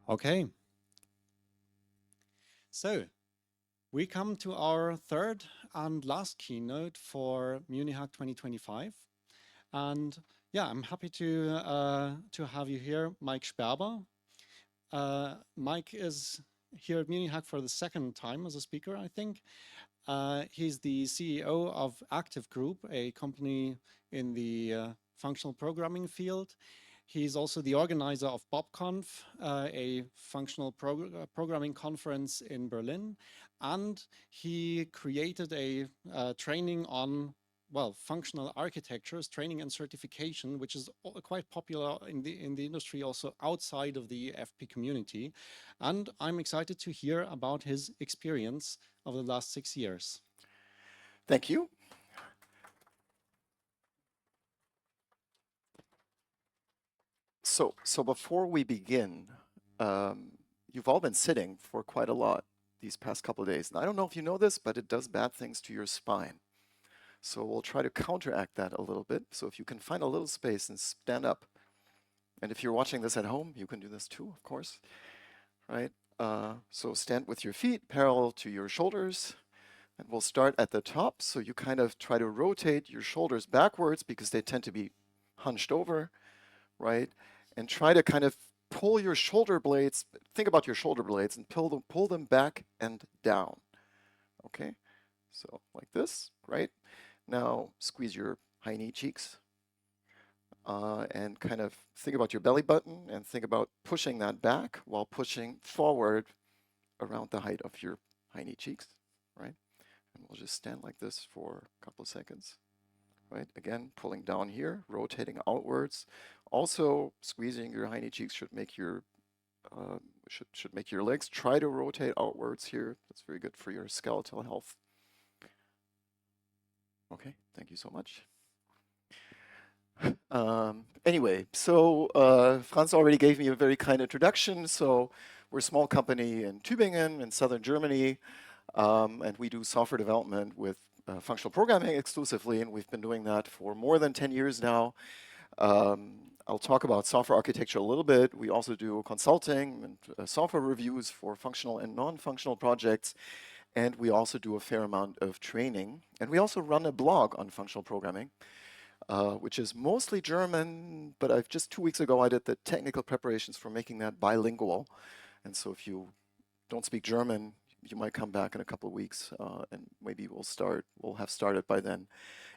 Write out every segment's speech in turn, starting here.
Okay, so we come to our third and last keynote for MuniHac 2025. And yeah, I'm happy to have you here, Mike Sperber. Mike is here at MuniHac for the second time as a speaker, I think. He's the CEO of Active Group, a company in the functional programming field. He's also the organizer of BobConf, a functional programming conference in Berlin. And he created a training on, well, functional architectures, training and certification, which is quite popular in the industry, also outside of the FP community. And I'm excited to hear about his experience of the last 6 years. Thank you. So before we begin, you've all been sitting for quite a lot these past couple of days. And I don't know if you know this, but it does bad things to your spine. So we'll try to counteract that a little bit. So if you can find a little space and stand up, and if you're watching this at home, you can do this too, of course, right? So stand with your feet parallel to your shoulders, and we'll start at the top. So you kind of try to rotate your shoulders backwards because they tend to be hunched over, right? And try to kind of pull your shoulder blades, think about your shoulder blades and pull them back and down, okay? So like this, right? Now squeeze your high knee cheeks and kind of think about your belly button and think about pushing that back while pushing forward around the height of your high knee cheeks, right? And we'll just stand like this for a couple of seconds, right? Again, pulling down here, rotating outwards. Also, squeezing your high knee cheeks should make your should make your legs try to rotate outwards here. That's very good for your skeletal health. Okay, thank you so much. Anyway, so Franz already gave me a very kind introduction. So we're a small company in Tübingen in southern Germany, and we do software development with functional programming exclusively, and we've been doing that for more than 10 years now. I'll talk about software architecture a little bit. We also do consulting and software reviews for functional and non-functional projects, and we also do a fair amount of training. And we also run a blog on functional programming, which is mostly German, but just 2 weeks ago I did the technical preparations for making that bilingual. And so if you don't speak German, you might come back in a couple of weeks and maybe we'll have started by then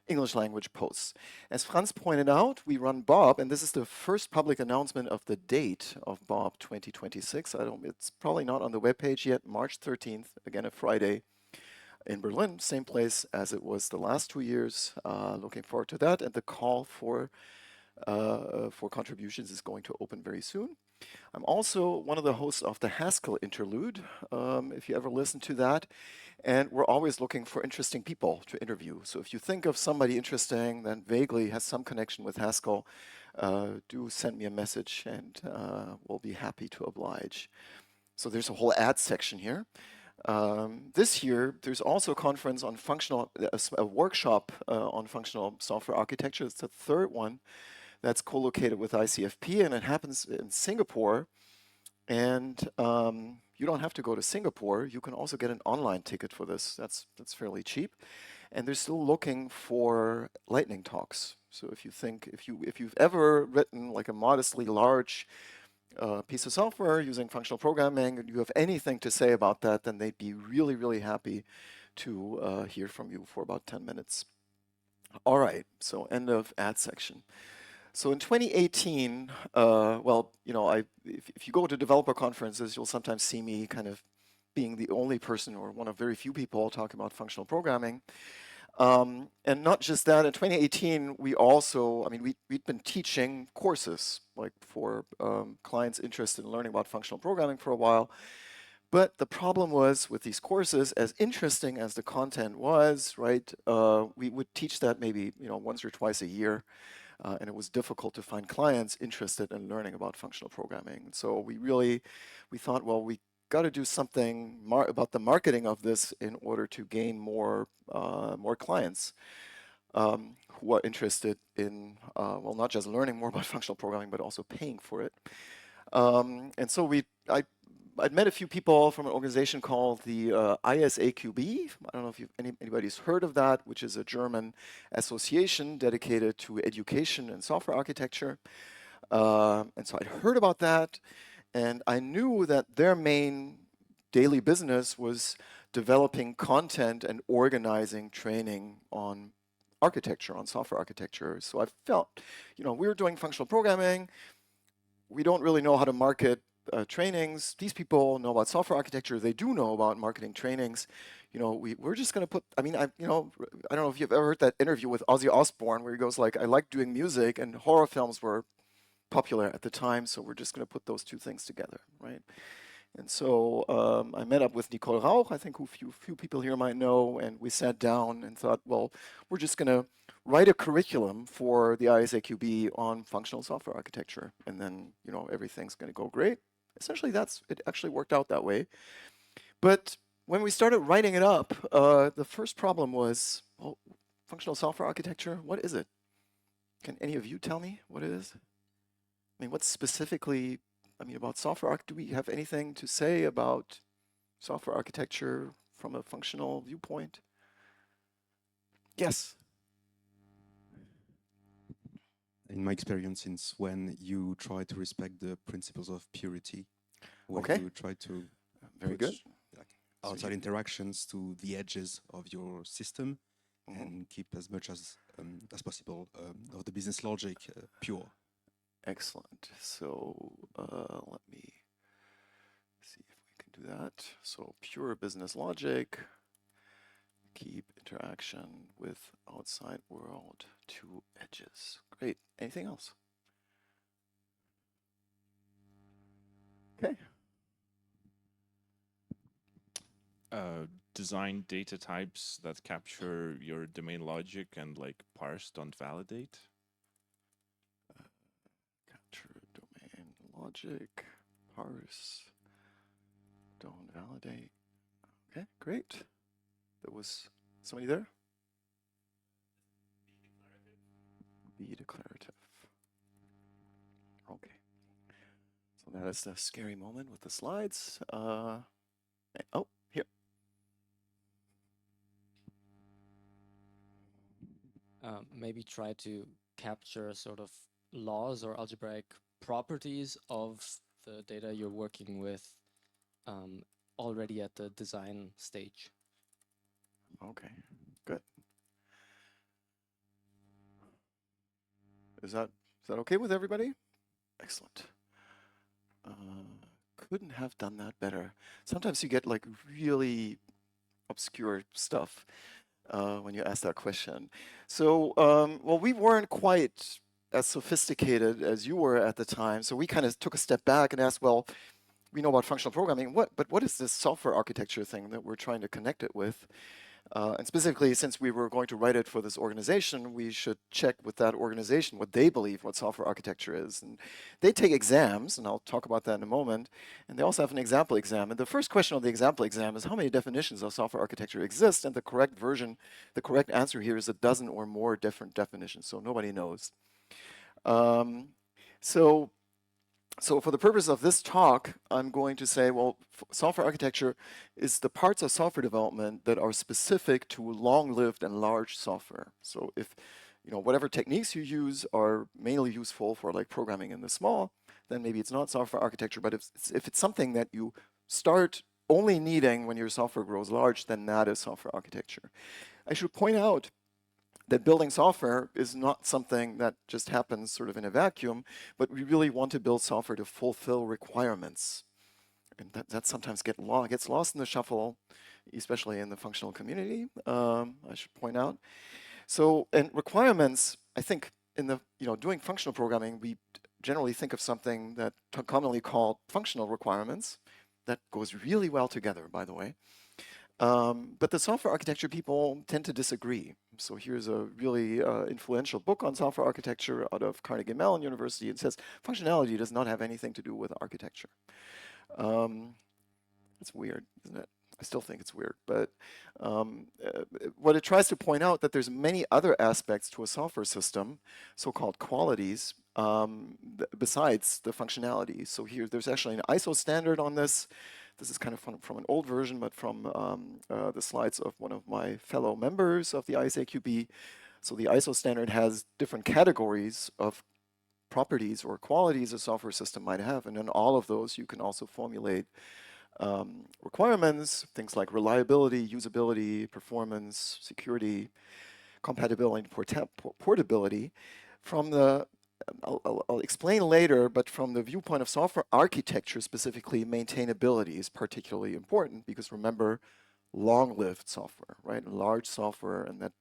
English language posts. As Franz pointed out, we run Bob, and this is the first public announcement of the date of Bob 2026. It's probably not on the webpage yet, March 13th, again a Friday in Berlin, same place as it was the last 2 years. Looking forward to that, and the call for contributions is going to open very soon. I'm also one of the hosts of the Haskell interlude, if you ever listen to that. And we're always looking for interesting people to interview. So if you think of somebody interesting that vaguely has some connection with Haskell, do send me a message and we'll be happy to oblige. So there's a whole ad section here. This year, there's also a conference on a workshop on functional software architecture. It's the third one that's co-located with ICFP, and it happens in Singapore. And you don't have to go to Singapore. You can also get an online ticket for this. That's fairly cheap. And they're still looking for lightning talks. So if you've ever written like a modestly large piece of software using functional programming, and you have anything to say about that, then they'd be really, really happy to hear from you for about 10 minutes. All right, so end of ad section. So in 2018, well, if you go to developer conferences, you'll sometimes see me kind of being the only person or one of very few people talking about functional programming. And not just that, in 2018, we'd been teaching courses like for clients interested in learning about functional programming for a while. But the problem was with these courses, as interesting as the content was, right, we would teach that maybe once or twice a year. And it was difficult to find clients interested in learning about functional programming. And so we thought, well, we got to do something about the marketing of this in order to gain more clients who are interested in, well, not just learning more about functional programming, but also paying for it. And so I'd met a few people from an organization called the ISAQB. I don't know if anybody's heard of that, which is a German association dedicated to education and software architecture. And so I'd heard about that, and I knew that their main daily business was developing content and organizing training on architecture, on software architecture. So I felt, we were doing functional programming. We don't really know how to market trainings. These people know about software architecture. They do know about marketing trainings. We're just going to put, I don't know if you've ever heard that interview with Ozzy Osbourne where he goes like, I like doing music, and horror films were popular at the time, so we're just going to put those two things together, right? And so I met up with Nicole Rauch, I think who few people here might know, and we sat down and thought, well, we're just going to write a curriculum for the ISAQB on functional software architecture, and then everything's going to go great. Essentially, it actually worked out that way. But when we started writing it up, the first problem was, well, functional software architecture, what is it? Can any of you tell me what it is? I mean, what's specifically, about software do we have anything to say about software architecture from a functional viewpoint? Yes. In my experience, since when you try to respect the principles of purity, when Okay. you try to Very good. Like, outside interactions to the edges of your system, and keep as much as possible of the business logic pure. Excellent. So let me see if we can do that. So pure business logic, keep interaction with outside world to edges. Great. Anything else? Okay. Design data types that capture your domain logic and like parse, don't validate. Capture domain logic, parse, don't validate. Okay, great. There was somebody there? Be declarative. Okay. So that is the scary moment with the slides. Oh, here. Maybe try to capture sort of laws or algebraic properties of the data you're working with already at the design stage. Okay, good. Is that okay with everybody? Excellent. Couldn't have done that better. Sometimes you get like really obscure stuff when you ask that question. So, well, we weren't quite as sophisticated as you were at the time, so we kind of took a step back and asked, well, we know about functional programming, but what is this software architecture thing that we're trying to connect it with? And specifically, since we were going to write it for this organization, we should check with that organization what they believe what software architecture is. And they take exams, and I'll talk about that in a moment. And they also have an example exam. And the first question on the example exam is how many definitions of software architecture exist? And the correct answer here is a dozen or more different definitions. So nobody knows. So for the purpose of this talk, I'm going to say, well, software architecture is the parts of software development that are specific to long-lived and large software. So if whatever techniques you use are mainly useful for like programming in the small, then maybe it's not software architecture. But if it's something that you start only needing when your software grows large, then that is software architecture. I should point out that building software is not something that just happens sort of in a vacuum, but we really want to build software to fulfill requirements. And that sometimes gets lost in the shuffle, especially in the functional community, I should point out. So, and requirements, I think in the, doing functional programming, we generally think of something that commonly called functional requirements. That goes really well together, by the way. But the software architecture people tend to disagree. So here's a really influential book on software architecture out of Carnegie Mellon University. It says functionality does not have anything to do with architecture. That's weird, isn't it? I still think it's weird, but what it tries to point out that there's many other aspects to a software system, so-called qualities, besides the functionality. So here, there's actually an ISO standard on this. This is kind of from an old version, but from the slides of one of my fellow members of the ISAQB. So the ISO standard has different categories of properties or qualities a software system might have, and in all of those, you can also formulate requirements, things like reliability, usability, performance, security, compatibility, portability. From the, I'll explain later, but from the viewpoint of software architecture, specifically maintainability is particularly important because remember, long-lived software, right? Large software, and that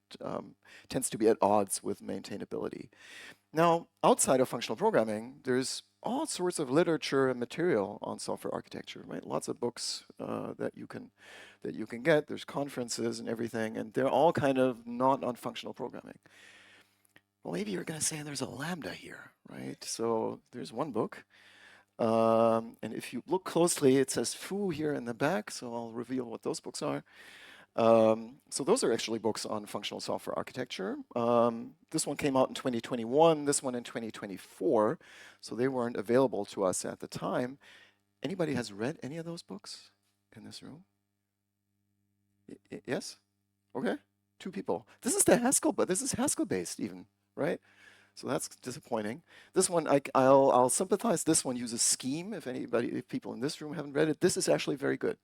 tends to be at odds with maintainability. Now, outside of functional programming, there's all sorts of literature and material on software architecture, right? Lots of books that you can get. There's conferences and everything, and they're all kind of not on functional programming. Well, maybe you're going to say there's a lambda here, right? So there's one book, and if you look closely, it says Fu here in the back. So I'll reveal what those books are. So those are actually books on functional software architecture. This one came out in 2021, this one in 2024, so they weren't available to us at the time. Anybody has read any of those books in this room? Yes? Okay, 2 people. This is the Haskell, but this is Haskell based even, right? So that's disappointing. This one, I'll sympathize. This one uses Scheme. If people in this room haven't read it, this is actually very good.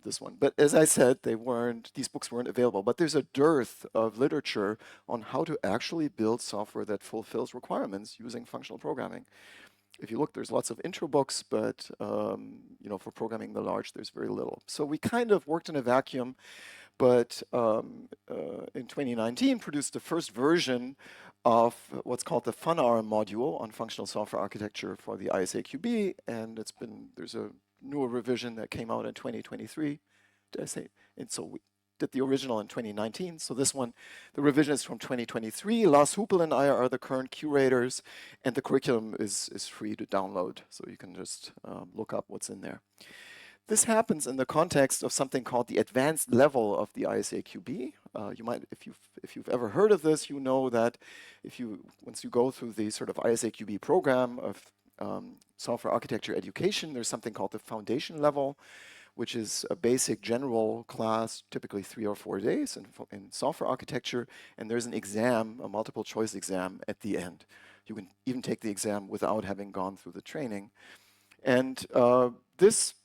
This one. But as I said, these books weren't available. But there's a dearth of literature on how to actually build software that fulfills requirements using functional programming. If you look, there's lots of intro books, but you know, for programming the large, there's very little. So we kind of worked in a vacuum, but in 2019 produced the first version of what's called the FUNAR module on functional software architecture for the ISAQB, and there's a newer revision that came out in 2023. Did I say? And so we did the original in 2019. So this one, the revision is from 2023. Lars Hupel and I are the current curators, and the curriculum is free to download. So you can just look up what's in there. This happens in the context of something called the advanced level of the ISAQB. You might, if you've ever heard of this, you know that once you go through the sort of ISAQB program of software architecture education, there's something called the foundation level, which is a basic general class, typically 3 or 4 days in software architecture, and there's an exam, a multiple choice exam at the end. You can even take the exam without having gone through the training. And this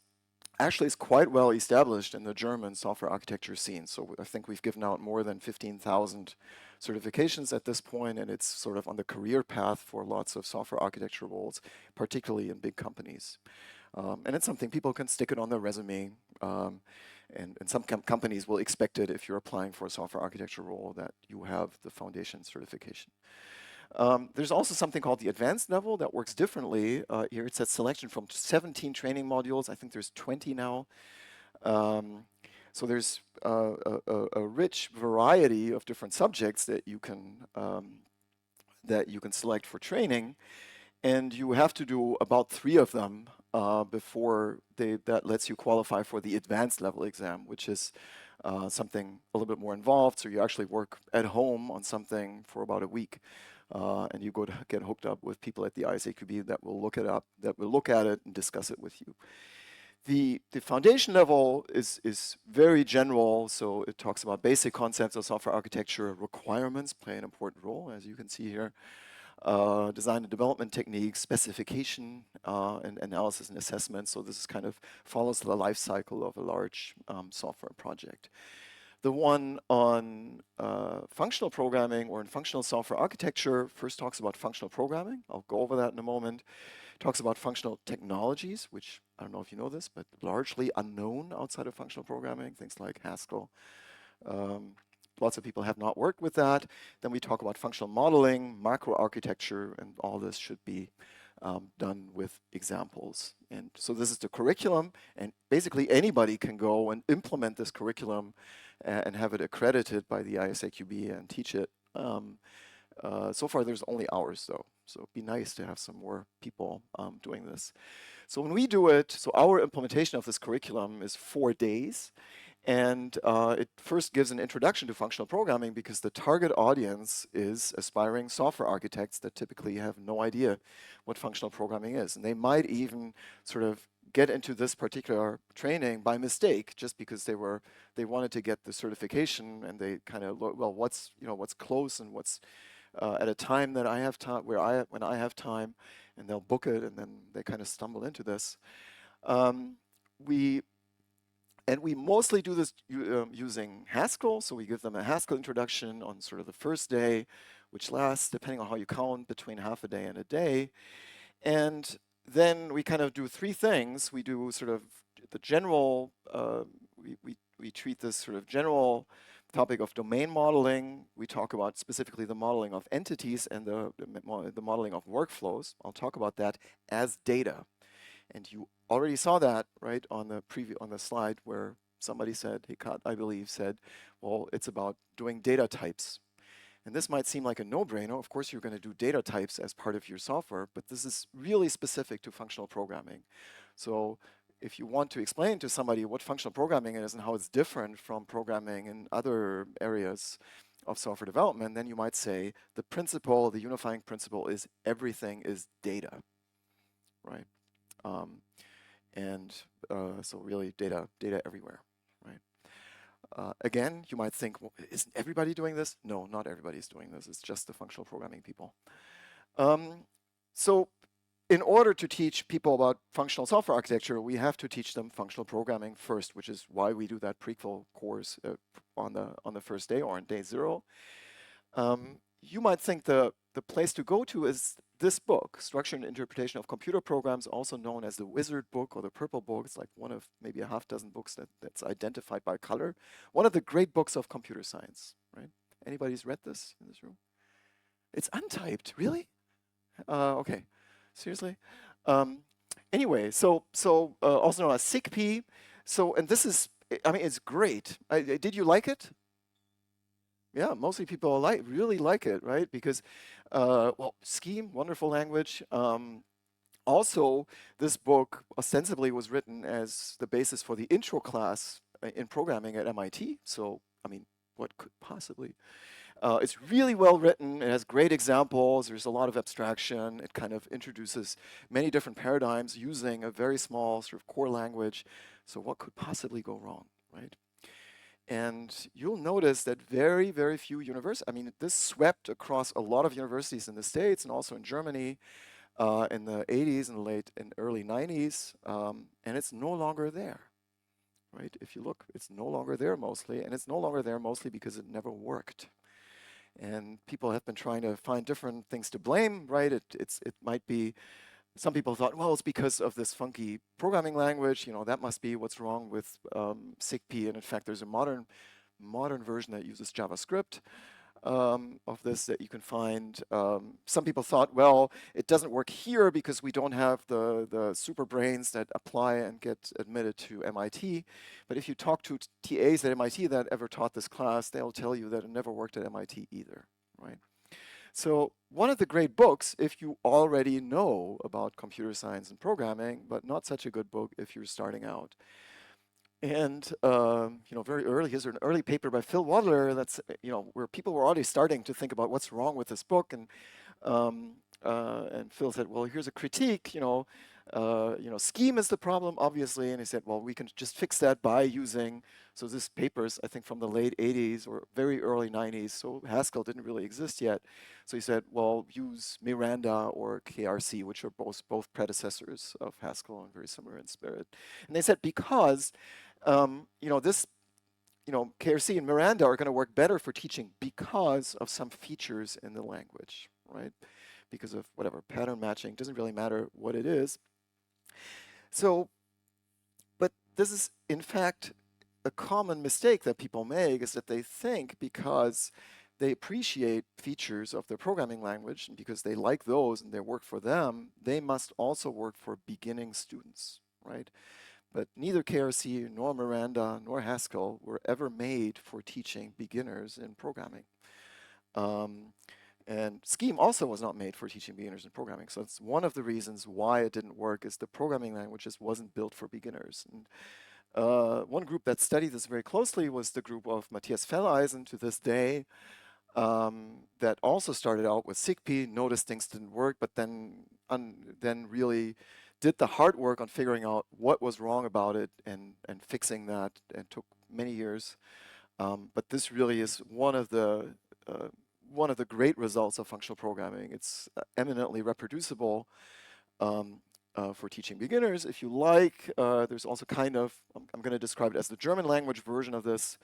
actually is quite well established in the German software architecture scene. So I think we've given out more than 15,000 certifications at this point, and it's sort of on the career path for lots of software architecture roles, particularly in big companies. And it's something people can stick it on their resume, and some companies will expect it if you're applying for a software architecture role that you have the foundation certification. There's also something called the advanced level that works differently. Here it says selection from 17 training modules. I think there's 20 now. So there's a rich variety of different subjects that you can select for training, and you have to do about 3 of them before that lets you qualify for the advanced level exam, which is something a little bit more involved. So you actually work at home on something for about a week. And you go to get hooked up with people at the ISAQB that will look at it and discuss it with you. The foundation level is very general, so it talks about basic concepts of software architecture. Requirements play an important role, as you can see here. Design and development techniques, specification, and analysis and assessment. So this is kind of follows the life cycle of a large software project. The one on functional programming or in functional software architecture first talks about functional programming. I'll go over that in a moment. Talks about functional technologies, which I don't know if you know this, but largely unknown outside of functional programming, things like Haskell. Lots of people have not worked with that. Then we talk about functional modeling, microarchitecture, and all this should be done with examples. And so this is the curriculum, and basically anybody can go and implement this curriculum and have it accredited by the ISAQB and teach it. So far there's only hours though, So it'd be nice to have some more people doing this. So when we do it, so our implementation of this curriculum is 4 days. And it first gives an introduction to functional programming because the target audience is aspiring software architects that typically have no idea what functional programming is. And they might even sort of get into this particular training by mistake just because they wanted to get the certification and they kind of look, well, what's close and what's at a time that I have time when I have time, and they'll book it and then they kind of stumble into this. We mostly do this using Haskell, so we give them a Haskell introduction on sort of the first day, which lasts, depending on how you count, between half a day and a day. And then we kind of do 3 things. We do sort of the general, we treat this sort of general topic of domain modeling. We talk about specifically the modeling of entities and the modeling of workflows. I'll talk about that as data. And you already saw that, right, on the on the slide where somebody said, Hikat, I believe, said, well, it's about doing data types. And this might seem like a no-brainer. Of course, you're going to do data types as part of your software, but this is really specific to functional programming. So if you want to explain to somebody what functional programming is and how it's different from programming in other areas of software development, then you might say the principle, the unifying principle is everything is data, right? So really data everywhere, right? Again, you might think, well, isn't everybody doing this? No, not everybody's doing this. It's just the functional programming people. So in order to teach people about functional software architecture, we have to teach them functional programming first, which is why we do that prequel course on the first day or on day 0. You might think the place to go to is this book, Structure and Interpretation of Computer Programs, also known as the Wizard book or the Purple book. It's like one of maybe a half dozen books that's identified by color. One of the great books of computer science, right? Anybody's read this in this room? It's untyped, really? Okay, seriously? Anyway, so also known as SIGP. So, and this is, I mean, it's great. Did you like it? Yeah, mostly people really like it, right? Because, well, Scheme, wonderful language. Also, this book ostensibly was written as the basis for the intro class in programming at MIT. So, I mean, what could possibly? It's really well written. It has great examples. There's a lot of abstraction. It kind of introduces many different paradigms using a very small sort of core language. So what could possibly go wrong, right? And you'll notice that very, very few universities, I mean, this swept across a lot of universities in the States and also in Germany in the 80s and early 90s, and it's no longer there, right? If you look, it's no longer there mostly, and it's no longer there mostly because it never worked. And people have been trying to find different things to blame, right? It might be, some people thought, well, it's because of this funky programming language. You know, that must be what's wrong with SIGP. And in fact, there's a modern version that uses JavaScript of this that you can find. Some people thought, well, it doesn't work here because we don't have the super brains that apply and get admitted to MIT. But if you talk to TAs at MIT that ever taught this class, they'll tell you that it never worked at MIT either, right? So one of the great books, if you already know about computer science and programming, but not such a good book if you're starting out. And you know, very early, here's an early paper by Phil Wadler that's, you know, where people were already starting to think about what's wrong with this book. And Phil said, well, here's a critique, you know, scheme is the problem, obviously. And he said, well, we can just fix that by using, so this paper's, I think, from the late 80s or very early 90s. So Haskell didn't really exist yet. So he said, well, use Miranda or KRC, which are both predecessors of Haskell and very similar in spirit. And they said, because, you know, this, you know, KRC and Miranda are going to work better for teaching because of some features in the language, right? Because of whatever, pattern matching, doesn't really matter what it is. So, but this is in fact a common mistake that people make, is that they think because they appreciate features of their programming language and because they like those and they work for them, they must also work for beginning students, right? But neither KRC nor Miranda nor Haskell were ever made for teaching beginners in programming. And Scheme also was not made for teaching beginners in programming. So it's one of the reasons why it didn't work is the programming language just wasn't built for beginners. And one group that studied this very closely was the group of Matthias Felleisen to this day, that also started out with SIGP, noticed things didn't work, but then really did the hard work on figuring out what was wrong about it and fixing that, and took many years. But this really is one of the great results of functional programming. It's eminently reproducible for teaching beginners. If you like, there's also kind of, I'm going to describe it as the German language version of this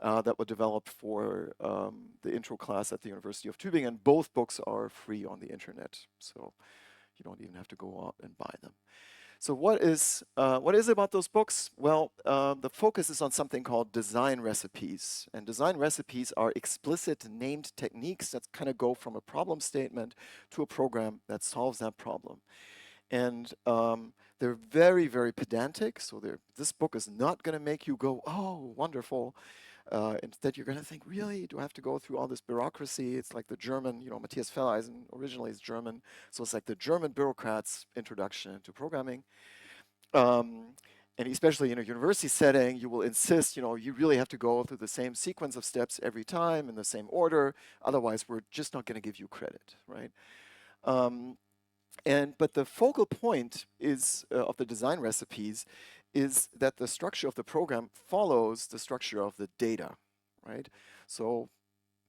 that was developed for the intro class at the University of Tübingen. Both books are free on the internet, so you don't even have to go out and buy them. So what is it about those books? Well, the focus is on something called design recipes. And design recipes are explicit named techniques that kind of go from a problem statement to a program that solves that problem. And they're very, very pedantic. So this book is not going to make you go, oh, wonderful. Instead, you're going to think, really, do I have to go through all this bureaucracy? It's like the German, Matthias Felleisen originally is German. So it's like the German bureaucrat's introduction to programming. And especially in a university setting, you will insist, you really have to go through the same sequence of steps every time in the same order. Otherwise, we're just not going to give you credit, right? But the focal point is of the design recipes is that the structure of the program follows the structure of the data, right? So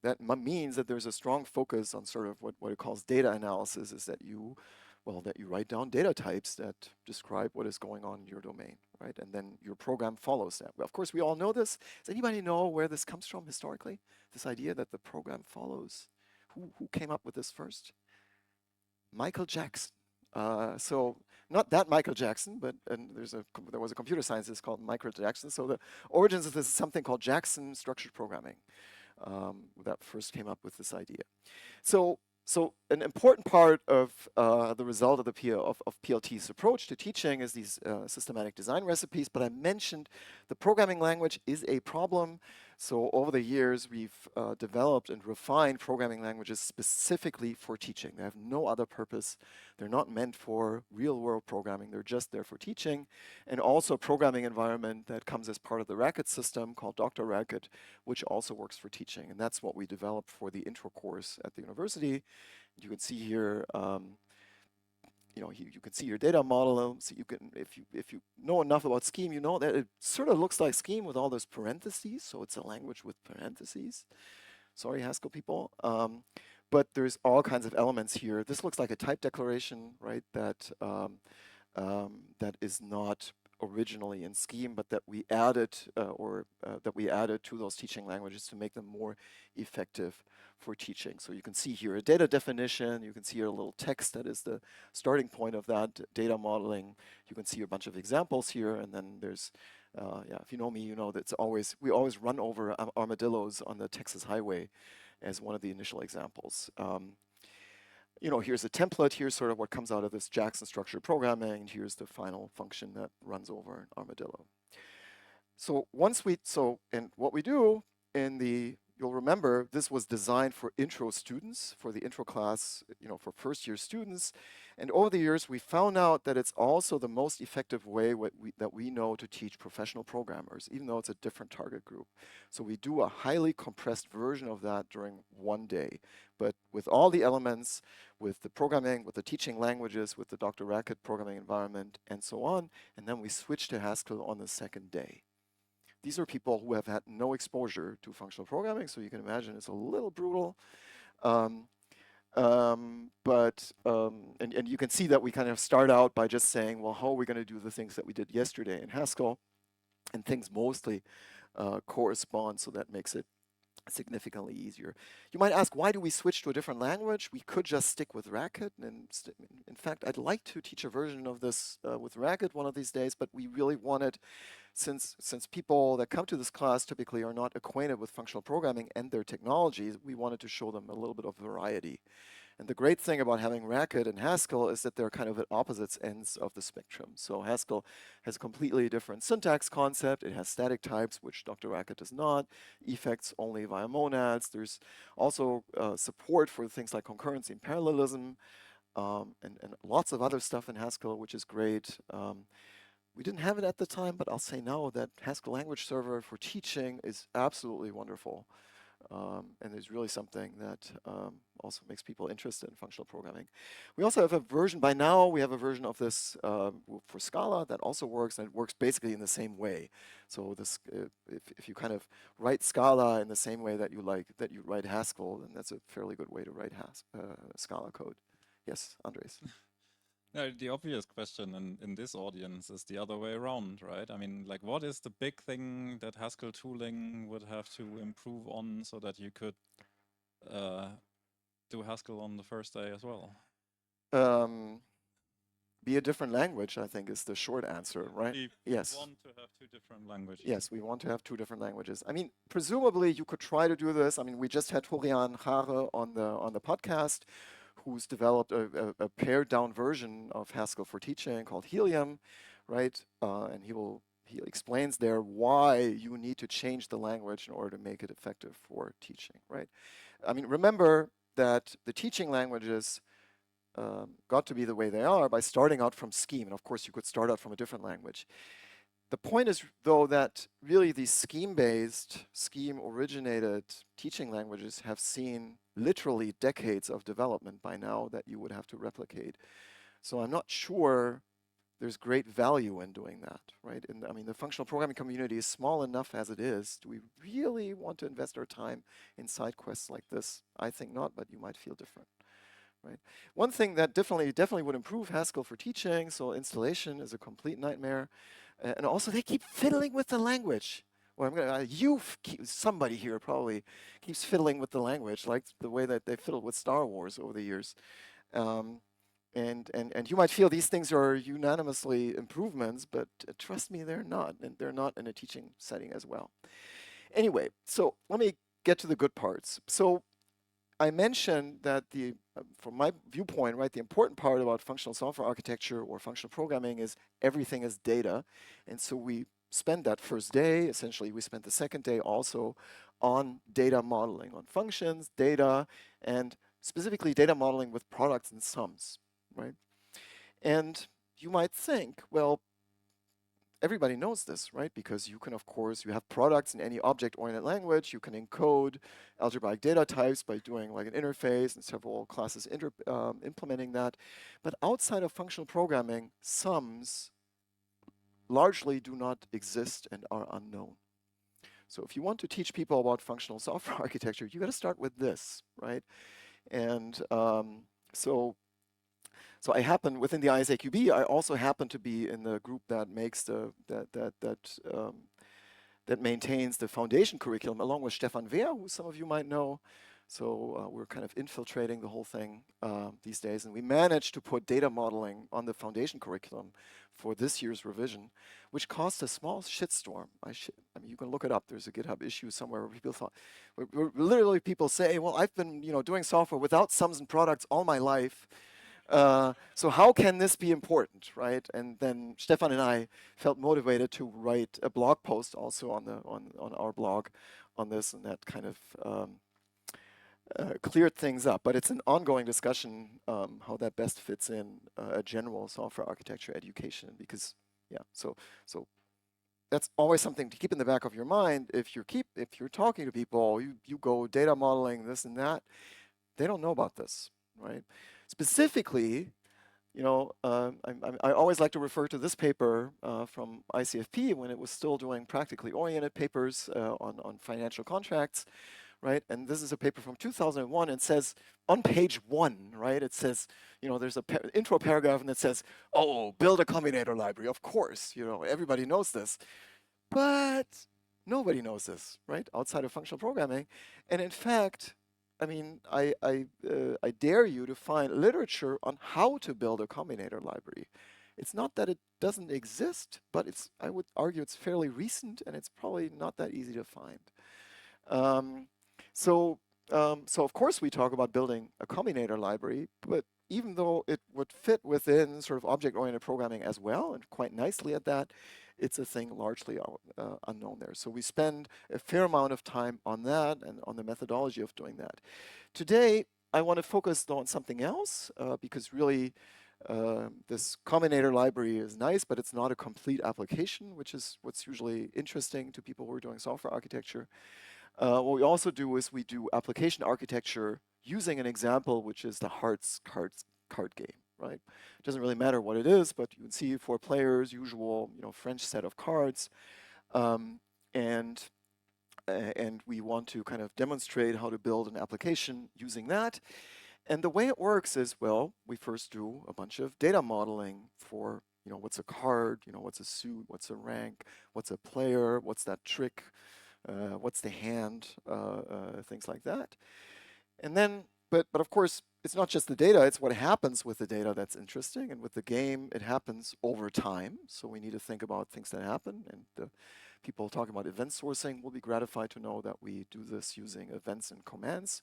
that means that there's a strong focus on sort of what it calls data analysis, is that you write down data types that describe what is going on in your domain, right? And then your program follows that. Well, of course, we all know this. Does anybody know where this comes from historically? This idea that the program follows? Who came up with this first? Michael Jackson. So not that Michael Jackson, but there was a computer scientist called Michael Jackson. So the origins of this is something called Jackson structured programming that first came up with this idea. So an important part of the result of the PLT's approach to teaching is these systematic design recipes. But I mentioned the programming language is a problem. So over the years, we've developed and refined programming languages specifically for teaching. They have no other purpose. They're not meant for real-world programming. They're just there for teaching. And also a programming environment that comes as part of the Racket system called Dr. Racket, which also works for teaching. And that's what we developed for the intro course at the university. You can see here, you can see your data model. So you can, if you know enough about Scheme, you know that it sort of looks like Scheme with all those parentheses. So it's a language with parentheses. Sorry, Haskell people. But there's all kinds of elements here. This looks like a type declaration, right? That is not originally in Scheme, but that we added to those teaching languages to make them more effective for teaching. So you can see here a data definition. You can see here a little text that is the starting point of that data modeling. You can see a bunch of examples here, and then there's if you know me, you know that we always run over armadillos on the Texas highway as one of the initial examples. Here's a template. Here's sort of what comes out of this Jackson structured programming. And here's the final function that runs over an armadillo. So and what we do you'll remember this was designed for intro students, for the intro class, for first-year students. And over the years, we found out that it's also the most effective way that we know to teach professional programmers, even though it's a different target group. So we do a highly compressed version of that during one day, but with all the elements, with the programming, with the teaching languages, with the Dr. Racket programming environment, and so on. And then we switch to Haskell on the second day. These are people who have had no exposure to functional programming, so you can imagine it's a little brutal. And you can see that we kind of start out by just saying, well, how are we going to do the things that we did yesterday in Haskell? And things mostly correspond, so that makes it significantly easier. You might ask, why do we switch to a different language? We could just stick with Racket. And in fact, I'd like to teach a version of this with Racket one of these days, but we really wanted, since people that come to this class typically are not acquainted with functional programming and their technologies, we wanted to show them a little bit of variety. And the great thing about having Racket and Haskell is that they're kind of at opposite ends of the spectrum. So Haskell has a completely different syntax concept. It has static types, which Dr. Racket does not. Effects only via monads. There's also support for things like concurrency and parallelism, and lots of other stuff in Haskell, which is great. We didn't have it at the time, but I'll say now that Haskell Language Server for teaching is absolutely wonderful. And is really something that also makes people interested in functional programming. We also have a version, by now we have a version of this for Scala that also works, and it works basically in the same way. So this, if you kind of write Scala in the same way that you write Haskell, then that's a fairly good way to write Scala code. Yes, Andres. No, the obvious question in this audience is the other way around, right? I mean, like, what is the big thing that Haskell tooling would have to improve on so that you could do Haskell on the first day as well? Be a different language, I think, is the short answer, right? Yes. We want to have two different languages. Yes, we want to have two different languages. I mean, presumably you could try to do this. I mean, we just had Florian Haare on the podcast, who's developed a pared down version of Haskell for teaching called Helium, right? And he explains there why you need to change the language in order to make it effective for teaching, right? I mean, remember that the teaching languages got to be the way they are by starting out from scheme. And of course, you could start out from a different language. The point is, though, that really these scheme-based, scheme-originated teaching languages have seen literally decades of development by now that you would have to replicate. So I'm not sure there's great value in doing that, right? And I mean, the functional programming community is small enough as it is. Do we really want to invest our time in side quests like this? I think not, but you might feel different. Right. One thing that definitely would improve Haskell for teaching, so installation is a complete nightmare. And also they keep fiddling with the language. Or somebody here probably keeps fiddling with the language, like the way that they fiddled with Star Wars over the years. And you might feel these things are unanimously improvements, but trust me, they're not. And they're not in a teaching setting as well. Anyway, so let me get to the good parts. So I mentioned that from my viewpoint, right, the important part about functional software architecture or functional programming is everything is data. And so we spend that first day, essentially we spent the second day also on data modeling, on functions, data, and specifically data modeling with products and sums, right? And you might think, well, everybody knows this, right? Because you can, of course, you have products in any object-oriented language. You can encode algebraic data types by doing like an interface and several classes implementing that. But outside of functional programming, sums largely do not exist and are unknown. So if you want to teach people about functional software architecture, you got to start with this, right? And so I happen, within the ISAQB, I also happen to be in the group that makes that maintains the foundation curriculum, along with Stefan Wehr, who some of you might know. So we're kind of infiltrating the whole thing these days, and we managed to put data modeling on the foundation curriculum for this year's revision, which caused a small shitstorm. I mean, you can look it up. There's a GitHub issue somewhere where people thought, where literally people say, well, I've been doing software without sums and products all my life. So how can this be important, right? And then Stefan and I felt motivated to write a blog post also on our blog on this, and that kind of cleared things up. But it's an ongoing discussion how that best fits in a general software architecture education, because so that's always something to keep in the back of your mind. If you're talking to people, you go data modeling this and that, they don't know about this, right? Specifically, I always like to refer to this paper from ICFP when it was still doing practically oriented papers on financial contracts, right? And this is a paper from 2001, and says on page 1, right? It says, there's a intro paragraph, and it says, oh, build a combinator library. Of course, everybody knows this, but nobody knows this, right? Outside of functional programming, and in fact, I mean, I dare you to find literature on how to build a combinator library. It's not that it doesn't exist, but I would argue it's fairly recent, and it's probably not that easy to find. So So of course we talk about building a combinator library, but even though it would fit within sort of object-oriented programming as well, and quite nicely at that, it's a thing largely unknown there. So we spend a fair amount of time on that and on the methodology of doing that. Today, I want to focus on something else because really this combinator library is nice, but it's not a complete application, which is what's usually interesting to people who are doing software architecture. What we also do is we do application architecture using an example, which is the Hearts card game, right? It doesn't really matter what it is, but you can see 4 players, usual, French set of cards, and we want to kind of demonstrate how to build an application using that. And the way it works is, well, we first do a bunch of data modeling for, what's a card, what's a suit, what's a rank, what's a player, what's that trick, what's the hand, things like that. And then, but of course, it's not just the data, it's what happens with the data that's interesting. And with the game, it happens over time. So we need to think about things that happen. And the people talking about event sourcing will be gratified to know that we do this using events and commands.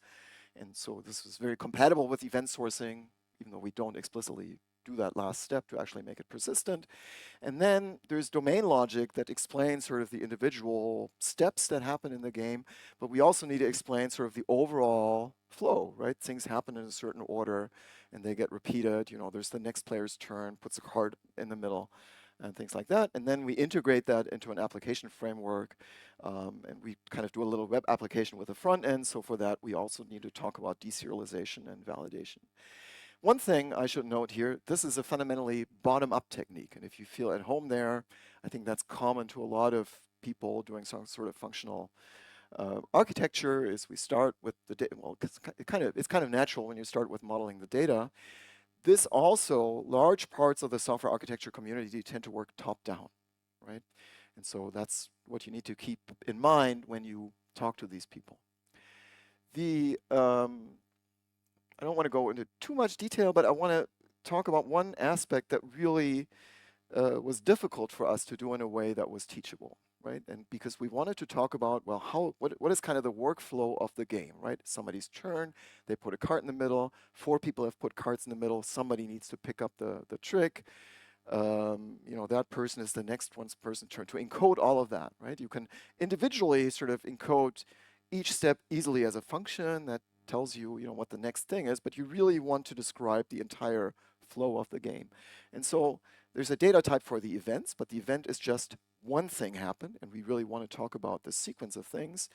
And so this is very compatible with event sourcing, even though we don't explicitly do that last step to actually make it persistent. And then there's domain logic that explains sort of the individual steps that happen in the game, but we also need to explain sort of the overall flow, right? Things happen in a certain order and they get repeated. There's the next player's turn, puts a card in the middle, and things like that. And then we integrate that into an application framework, and we kind of do a little web application with the front end. So for that, we also need to talk about deserialization and validation. One thing I should note here, this is a fundamentally bottom-up technique. And if you feel at home there, I think that's common to a lot of people doing some sort of functional architecture, is we start with the data. Well, it's kind of natural when you start with modeling the data. This also, large parts of the software architecture community tend to work top-down, right? And so that's what you need to keep in mind when you talk to these people. I don't want to go into too much detail, but I want to talk about one aspect that really was difficult for us to do in a way that was teachable, right? And because we wanted to talk about, well, what is kind of the workflow of the game, right? Somebody's turn, they put a card in the middle, 4 people have put cards in the middle, somebody needs to pick up the trick. That person is the next one's person turn, to encode all of that, right? You can individually sort of encode each step easily as a function that tells you, what the next thing is, but you really want to describe the entire flow of the game. And so there's a data type for the events, but the event is just one thing happen, and we really want to talk about the sequence of things.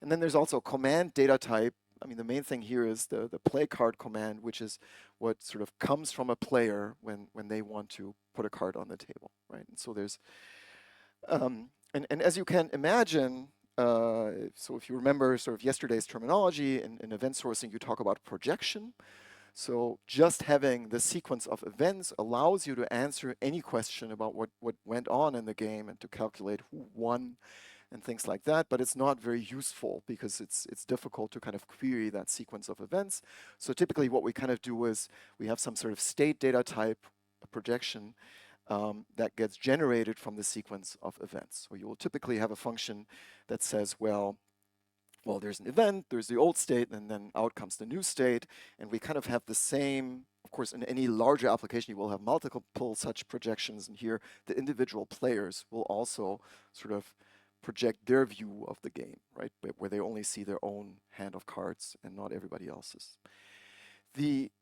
And then there's also command data type. I mean, the main thing here is the play card command, which is what sort of comes from a player when they want to put a card on the table, right? And so there's, and as you can imagine, so if you remember sort of yesterday's terminology in event sourcing, you talk about projection. So just having the sequence of events allows you to answer any question about what went on in the game and to calculate who won and things like that, but it's not very useful because it's difficult to kind of query that sequence of events. So typically what we kind of do is we have some sort of state data type, a projection, that gets generated from the sequence of events. So you will typically have a function that says, well, there's an event, there's the old state, and then out comes the new state, and we kind of have the same. Of course, in any larger application, you will have multiple such projections, and here the individual players will also sort of project their view of the game, right, where they only see their own hand of cards and not everybody else's.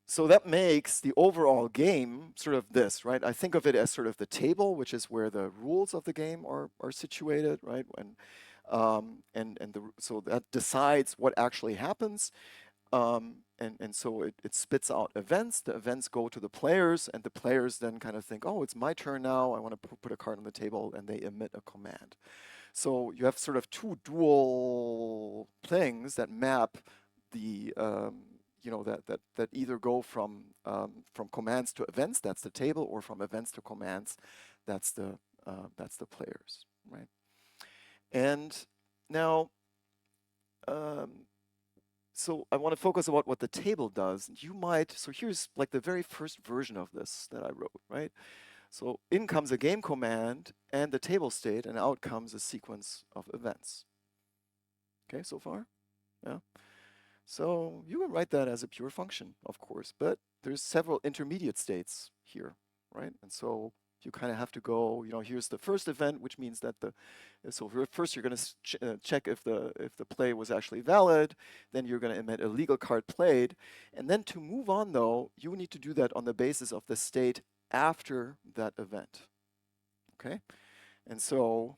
So that makes the overall game sort of this, right? I think of it as sort of the table, which is where the rules of the game are situated, right? So that decides what actually happens. And so it spits out events. The events go to the players, and the players then kind of think, oh, it's my turn now. I want to put a card on the table, and they emit a command. So you have sort of 2 dual things that map the that either go from commands to events, that's the table, or from events to commands, that's the players, right? And now, so I want to focus about what the table does. So here's like the very first version of this that I wrote, right? So in comes a game command and the table state, and out comes a sequence of events. Okay, so far? Yeah. So you can write that as a pure function, of course, but there's several intermediate states here, right? And so you kind of have to go, here's the first event, which means that first you're going to check if the play was actually valid, then you're going to emit a legal card played, and then to move on though, you need to do that on the basis of the state after that event, okay? And so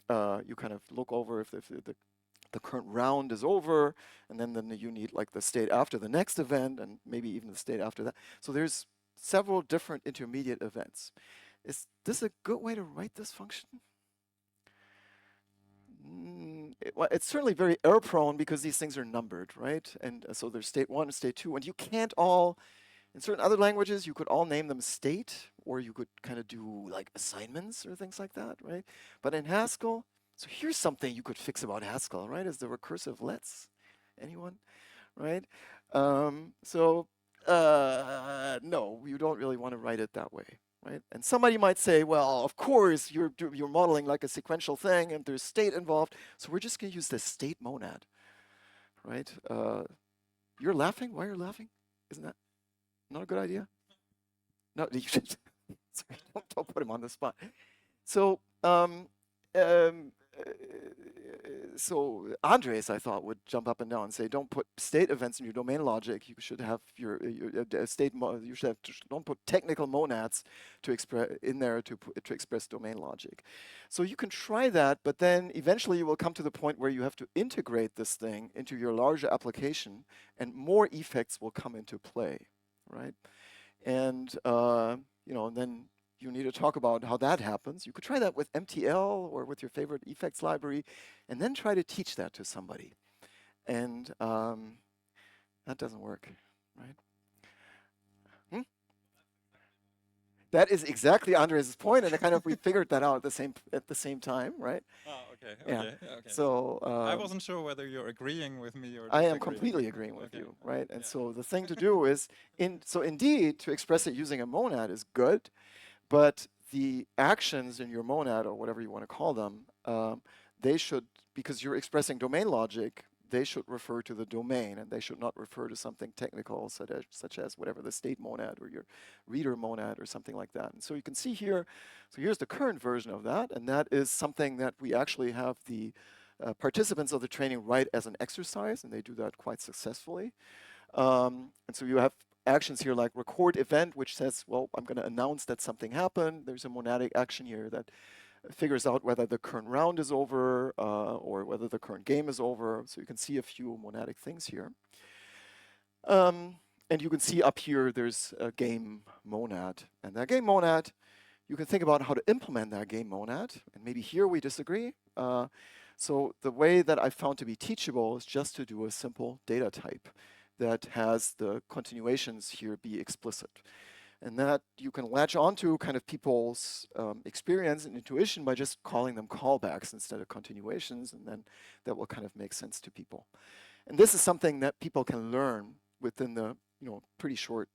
you kind of look over if the current round is over, and then you need like the state after the next event, and maybe even the state after that. So there's several different intermediate events. Is this a good way to write this function? Well, it's certainly very error prone because these things are numbered, right? And so there's state 1 and state 2, and you can't all, in certain other languages, you could all name them state, or you could kind of do like assignments or things like that, right? But in Haskell, so here's something you could fix about Haskell, right? Is the recursive lets. Anyone, right? No, you don't really want to write it that way, right? And somebody might say, well, of course, you're modeling like a sequential thing, and there's state involved, so we're just going to use the state monad, right? You're laughing? Why are you laughing? Isn't that not a good idea? No, you should. Sorry, don't put him on the spot. So, so Andres, I thought, would jump up and down and say, "Don't put state events in your domain logic. You should have your state. You should have don't put technical monads to express in there to express domain logic." So you can try that, but then eventually you will come to the point where you have to integrate this thing into your larger application, and more effects will come into play, right? And then you need to talk about how that happens. You could try that with MTL or with your favorite effects library, and then try to teach that to somebody. And that doesn't work, right? That is exactly Andres' point, and kind of we figured that out at the same time, right? Oh, okay. Yeah. Okay. So I wasn't sure whether you're agreeing with me or I am disagreeing. completely agreeing with Okay. you, right? And so the thing to do is, indeed, to express it using a monad is good, but the actions in your monad, or whatever you want to call them, they should, because you're expressing domain logic, they should refer to the domain, and they should not refer to something technical, such as whatever the state monad or your reader monad or something like that. And so you can see here, so here's the current version of that, and that is something that we actually have the participants of the training write as an exercise, and they do that quite successfully. And so you have actions here like record event, which says, well, I'm going to announce that something happened. There's a monadic action here that figures out whether the current round is over or whether the current game is over. So you can see a few monadic things here. And you can see up here there's a game monad. And that game monad, you can think about how to implement that game monad. And maybe here we disagree. So the way that I found to be teachable is just to do a simple data type that has the continuations here be explicit. And that you can latch onto kind of people's experience and intuition by just calling them callbacks instead of continuations, and then that will kind of make sense to people. And this is something that people can learn within the pretty short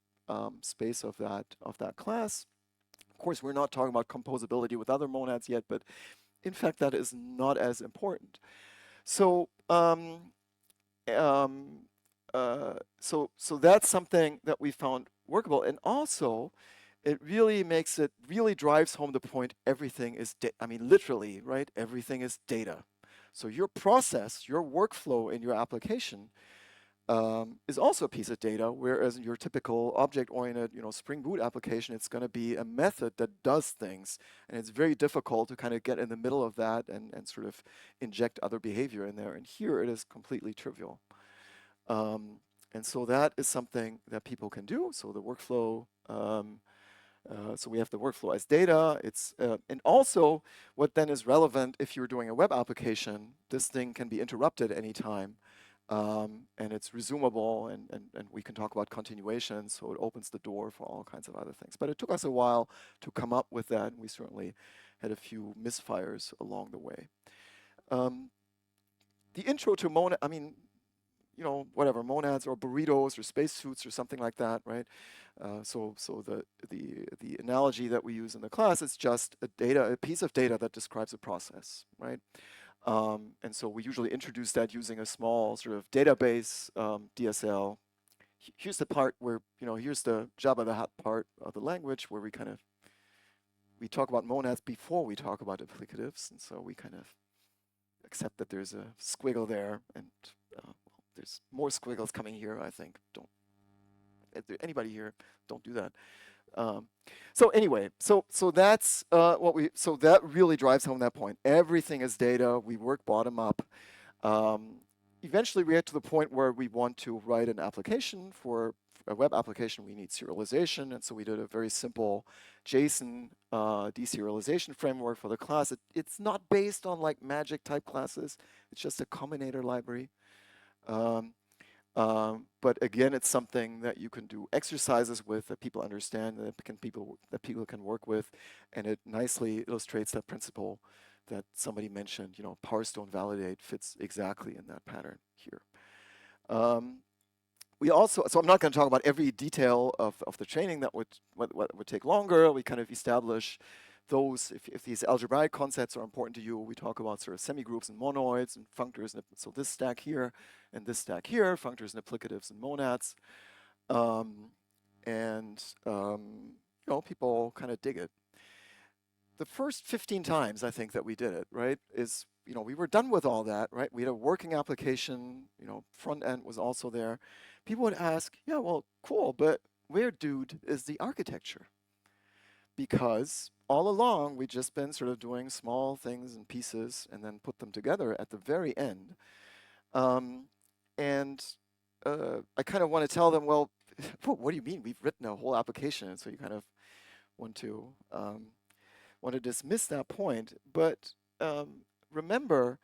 space of that class. Of course, we're not talking about composability with other monads yet, but in fact, that is not as important. So so that's something that we found workable, and also it really drives home the point everything is literally, right? Everything is data. So your process, your workflow in your application is also a piece of data, whereas in your typical object-oriented, Spring Boot application, it's going to be a method that does things, and it's very difficult to kind of get in the middle of that and sort of inject other behavior in there. And here it is completely trivial. And so that is something that people can do. So the workflow, so we have the workflow as data. It's and also what then is relevant if you're doing a web application, this thing can be interrupted anytime. And it's resumable, and we can talk about continuation, so it opens the door for all kinds of other things. But it took us a while to come up with that, and we certainly had a few misfires along the way. The intro to monad, whatever, monads or burritos or spacesuits or something like that, right? So the analogy that we use in the class is just a piece of data that describes a process, right? And so we usually introduce that using a small sort of database DSL. Here's the part where, here's the Java the Hat part of the language where we talk about monads before we talk about applicatives. And so we kind of accept that there's a squiggle there, and there's more squiggles coming here, I think. Anybody here, don't do that. So anyway, so that's so that really drives home that point. Everything is data. We work bottom up. Eventually, we get to the point where we want to write an application. For a web application, we need serialization, and so we did a very simple JSON deserialization framework for the class. It's not based on like magic type classes. It's just a combinator library. But again, it's something that you can do exercises with, that people understand, that people can work with, and it nicely illustrates that principle that somebody mentioned. Parse, don't validate fits exactly in that pattern here. We also, so I'm not going to talk about every detail of the training. That would take longer. We kind of establish those, if these algebraic concepts are important to you, we talk about sort of semigroups and monoids and functors. So this stack here and this stack here, functors and applicatives and monads. People kind of dig it. The first 15 times, I think, that we did it, right, is, we were done with all that, right? We had a working application, front end was also there. People would ask, yeah, well, cool, but where, dude, is the architecture? Because all along, we've just been sort of doing small things and pieces and then put them together at the very end. I kind of want to tell them, well, what do you mean? We've written a whole application. And so you kind of want to dismiss that point. But remember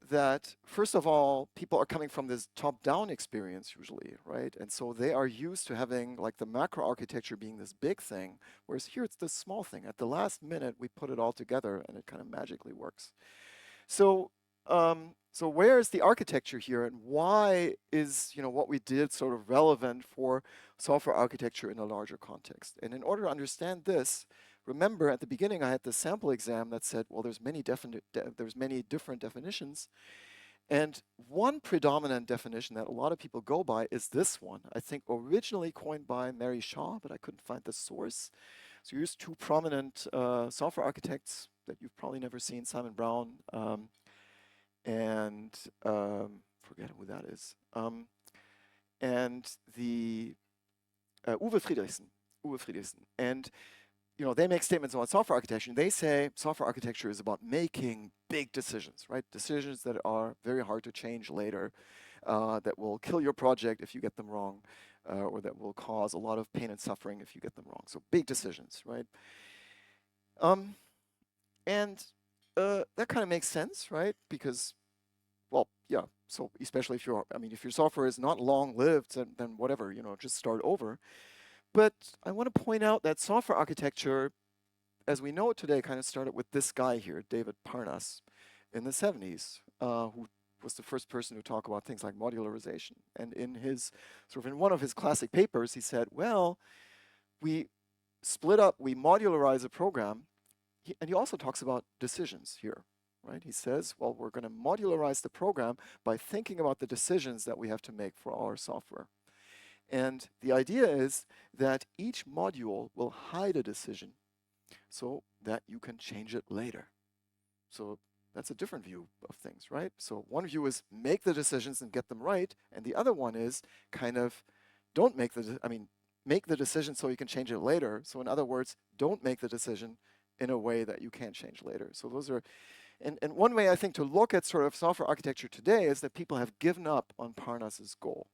that, first of all, people are coming from this top-down experience usually, right? And so they are used to having like the macro architecture being this big thing, whereas here it's this small thing. At the last minute, we put it all together and it kind of magically works. So where is the architecture here, and why is what we did sort of relevant for software architecture in a larger context? And in order to understand this, remember at the beginning I had the sample exam that said, well, there's many different definitions, and one predominant definition that a lot of people go by is this one. I think originally coined by Mary Shaw, but I couldn't find the source. So here's two prominent software architects that you've probably never seen, Simon Brown and forget who that is, and the Uwe Friedrichsen. And they make statements about software architecture. And they say software architecture is about making big decisions, right? Decisions that are very hard to change later, that will kill your project if you get them wrong, or that will cause a lot of pain and suffering if you get them wrong. So big decisions, right? That kind of makes sense, right? Because, well, yeah. So especially if your software is not long-lived, then whatever, just start over. But I want to point out that software architecture, as we know it today, kind of started with this guy here, David Parnas, in the 70s, who was the first person to talk about things like modularization. And in one of his classic papers, he said, well, we split up, we modularize a program, and he also talks about decisions here, right? He says, well, we're going to modularize the program by thinking about the decisions that we have to make for our software. And the idea is that each module will hide a decision so that you can change it later. So that's a different view of things, right? So one view is make the decisions and get them right, and the other one is kind of don't make make the decision so you can change it later. So in other words, don't make the decision in a way that you can't change later. So those are, and one way I think to look at sort of software architecture today is that people have given up on Parnas's goal,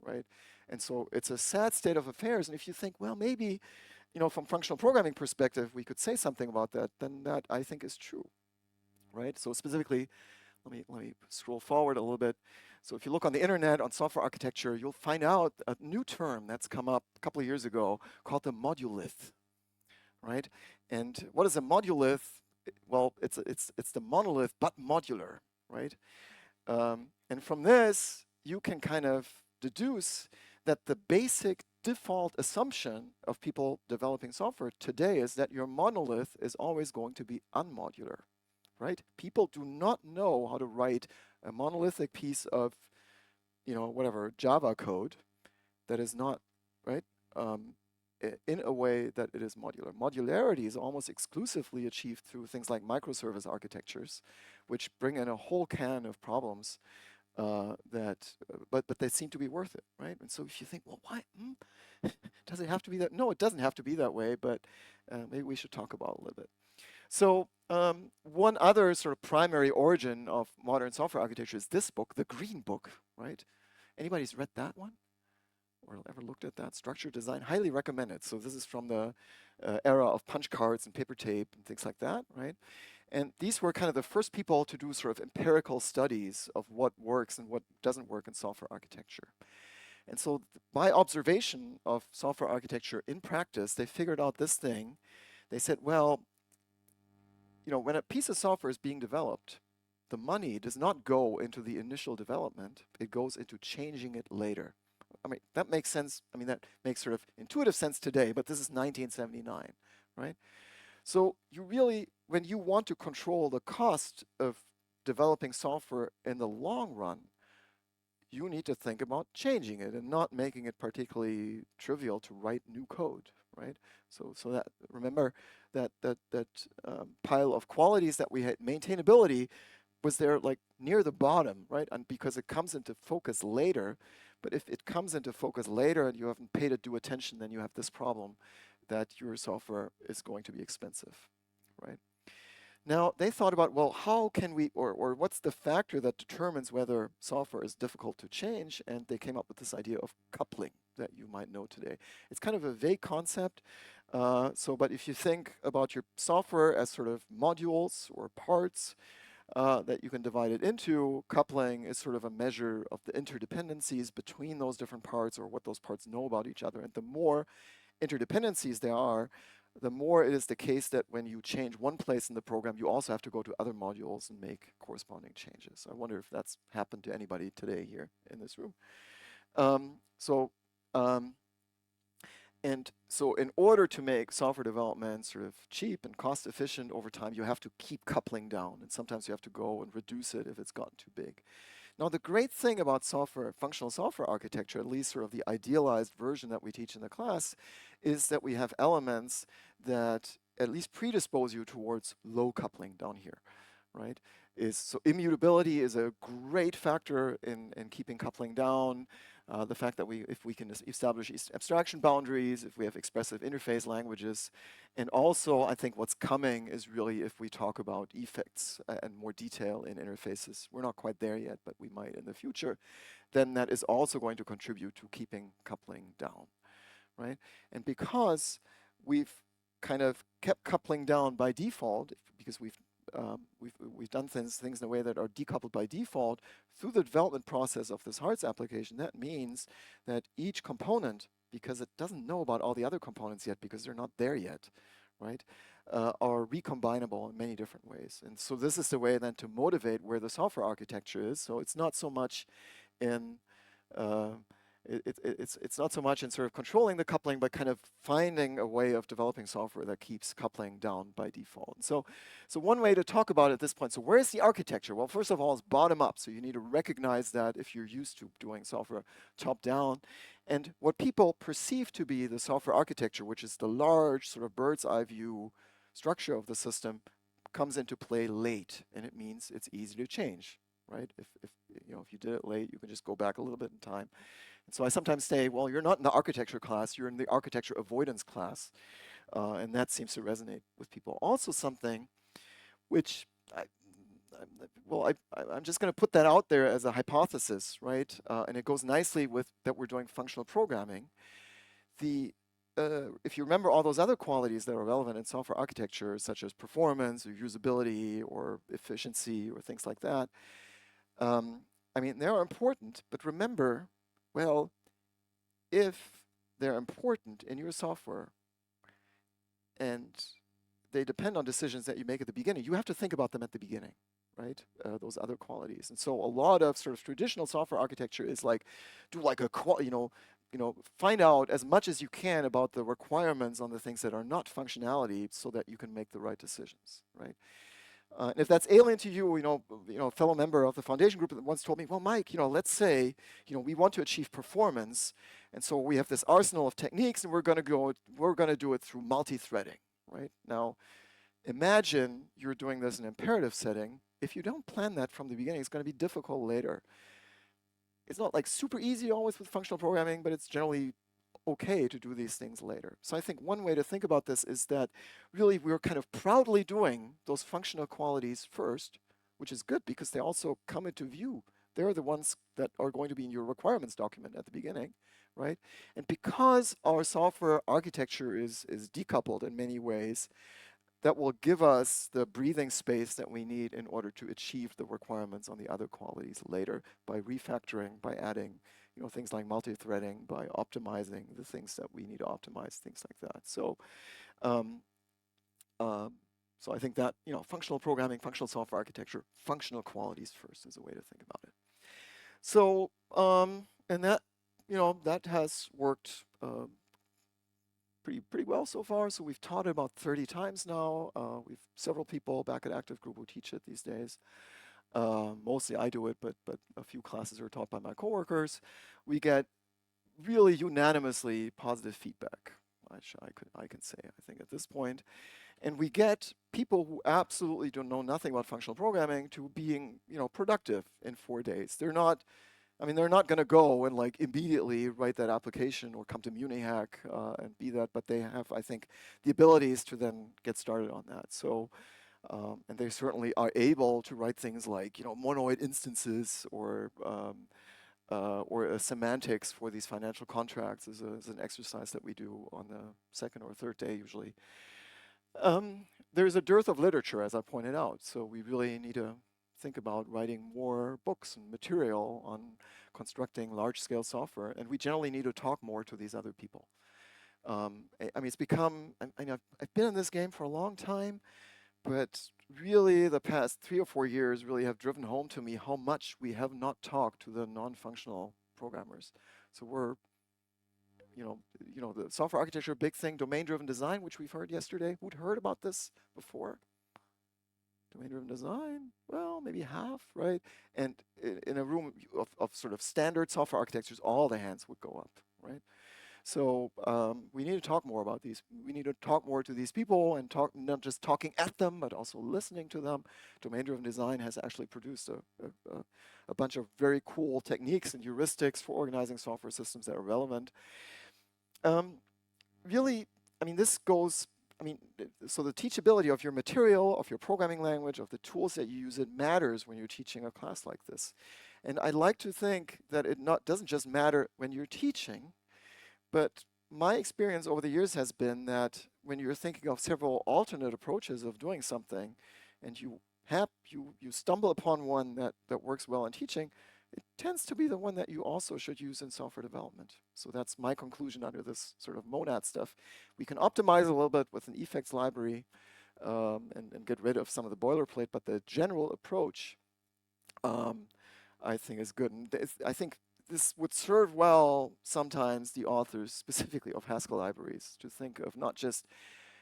right? And so it's a sad state of affairs. And if you think, well, maybe, from functional programming perspective, we could say something about that, then that I think is true, right? So specifically, let me scroll forward a little bit. So if you look on the internet on software architecture, you'll find out a new term that's come up a couple of years ago called the modulith, right? And what is a modulith? Well, it's the monolith, but modular, right? And from this, you can kind of deduce that the basic default assumption of people developing software today is that your monolith is always going to be unmodular. right? People do not know how to write a monolithic piece of, whatever, Java code that is not, right, in a way that it is modular. Modularity is almost exclusively achieved through things like microservice architectures, which bring in a whole can of problems but they seem to be worth it, right? And so if you think, well, why? Does it have to be that? No, it doesn't have to be that way, but maybe we should talk about it a little bit. So one other sort of primary origin of modern software architecture is this book, the Green Book, right? Anybody's read that one? Or ever looked at that? Structured design, highly recommended. So this is from the era of punch cards and paper tape and things like that, right? And these were kind of the first people to do sort of empirical studies of what works and what doesn't work in software architecture. And so by observation of software architecture in practice, they figured out this thing. They said, well, when a piece of software is being developed, the money does not go into the initial development. It goes into changing it later. I mean, that makes sense. I mean, that makes sort of intuitive sense today, but this is 1979, right? So you really, when you want to control the cost of developing software in the long run, you need to think about changing it and not making it particularly trivial to write new code, right? So that, remember that pile of qualities that we had, maintainability was there like near the bottom, right? And because it comes into focus later, but if it comes into focus later and you haven't paid it due attention, then you have this problem that your software is going to be expensive, right? Now, they thought about, well, how can we, or what's the factor that determines whether software is difficult to change? And they came up with this idea of coupling that you might know today. It's kind of a vague concept. But if you think about your software as sort of modules or parts that you can divide it into, coupling is sort of a measure of the interdependencies between those different parts or what those parts know about each other. And the more interdependencies there are, the more it is the case that when you change one place in the program, you also have to go to other modules and make corresponding changes. I wonder if that's happened to anybody today here in this room. And so in order to make software development sort of cheap and cost efficient over time, you have to keep coupling down. And sometimes you have to go and reduce it if it's gotten too big. Now, the great thing about functional software architecture, at least sort of the idealized version that we teach in the class, is that we have elements that at least predispose you towards low coupling down here, right? So immutability is a great factor in keeping coupling down. The fact that if we can establish abstraction boundaries, if we have expressive interface languages, and also I think what's coming is really if we talk about effects and more detail in interfaces. We're not quite there yet, but we might in the future. Then that is also going to contribute to keeping coupling down, right? And because we've kind of kept coupling down by default, because we've done things in a way that are decoupled by default through the development process of this Hearts application. That means that each component, because it doesn't know about all the other components yet because they're not there yet, right, are recombinable in many different ways. And so this is the way then to motivate where the software architecture is. So it's not so much in it's not so much in sort of controlling the coupling, but kind of finding a way of developing software that keeps coupling down by default. So one way to talk about it at this point, so where's the architecture? Well, first of all, it's bottom up. So you need to recognize that if you're used to doing software top down. And what people perceive to be the software architecture, which is the large sort of bird's eye view structure of the system, comes into play late. And it means it's easy to change, right? If you did it late, you can just go back a little bit in time. And so I sometimes say, well, you're not in the architecture class, you're in the architecture avoidance class. And that seems to resonate with people. Also something which, I'm just going to put that out there as a hypothesis, right? And it goes nicely with that we're doing functional programming. If you remember all those other qualities that are relevant in software architecture, such as performance or usability or efficiency or things like that, I mean, they are important, but remember, well, if they're important in your software and they depend on decisions that you make at the beginning, you have to think about them at the beginning, right? Those other qualities. And so a lot of sort of traditional software architecture is like, do like a, find out as much as you can about the requirements on the things that are not functionality so that you can make the right decisions, right? And if that's alien to you, a fellow member of the foundation group once told me, well, Mike, let's say, we want to achieve performance, and so we have this arsenal of techniques, and we're going to do it through multi-threading, right? Now, imagine you're doing this in an imperative setting. If you don't plan that from the beginning, it's going to be difficult later. It's not like super easy always with functional programming, but it's generally okay to do these things later. So I think one way to think about this is that really we're kind of proudly doing those functional qualities first, which is good because they also come into view. They're the ones that are going to be in your requirements document at the beginning, right? And because our software architecture is decoupled in many ways, that will give us the breathing space that we need in order to achieve the requirements on the other qualities later by refactoring, by adding things like multi-threading, by optimizing the things that we need to optimize, things like that. So, so I think that functional programming, functional software architecture, functional qualities first is a way to think about it. So, and that that has worked pretty well so far. So we've taught it about 30 times now. We've several people back at Active Group who teach it these days. Mostly I do it, but a few classes are taught by my coworkers. We get really unanimously positive feedback, which I can say, I think, at this point. And we get people who absolutely don't know nothing about functional programming to being, productive in 4 days. They're not going to go and like immediately write that application or come to MuniHac and be that, but they have, I think, the abilities to then get started on that. So, and they certainly are able to write things like, monoid instances or semantics for these financial contracts is an exercise that we do on the second or third day usually. There's a dearth of literature, as I pointed out, so we really need to think about writing more books and material on constructing large-scale software, and we generally need to talk more to these other people. It's become, I've been in this game for a long time, but really the past 3 or 4 years really have driven home to me how much we have not talked to the non-functional programmers. So we're, the software architecture, big thing, domain-driven design, which we've heard yesterday. Who'd heard about this before? Domain-driven design, well, maybe half, right? And in a room of sort of standard software architectures, all the hands would go up, right? So we need to talk more about these. We need to talk more to these people and talk, not just talking at them, but also listening to them. Domain-driven design has actually produced a bunch of very cool techniques and heuristics for organizing software systems that are relevant. Really, this goes, so the teachability of your material, of your programming language, of the tools that you use, it matters when you're teaching a class like this. And I like to think that it doesn't just matter when you're teaching, but my experience over the years has been that when you're thinking of several alternate approaches of doing something, and you stumble upon one that works well in teaching, it tends to be the one that you also should use in software development. So that's my conclusion under this sort of monad stuff. We can optimize a little bit with an effects library and get rid of some of the boilerplate, but the general approach, I think, is good. And I think this would serve well sometimes the authors, specifically of Haskell libraries, to think of not just,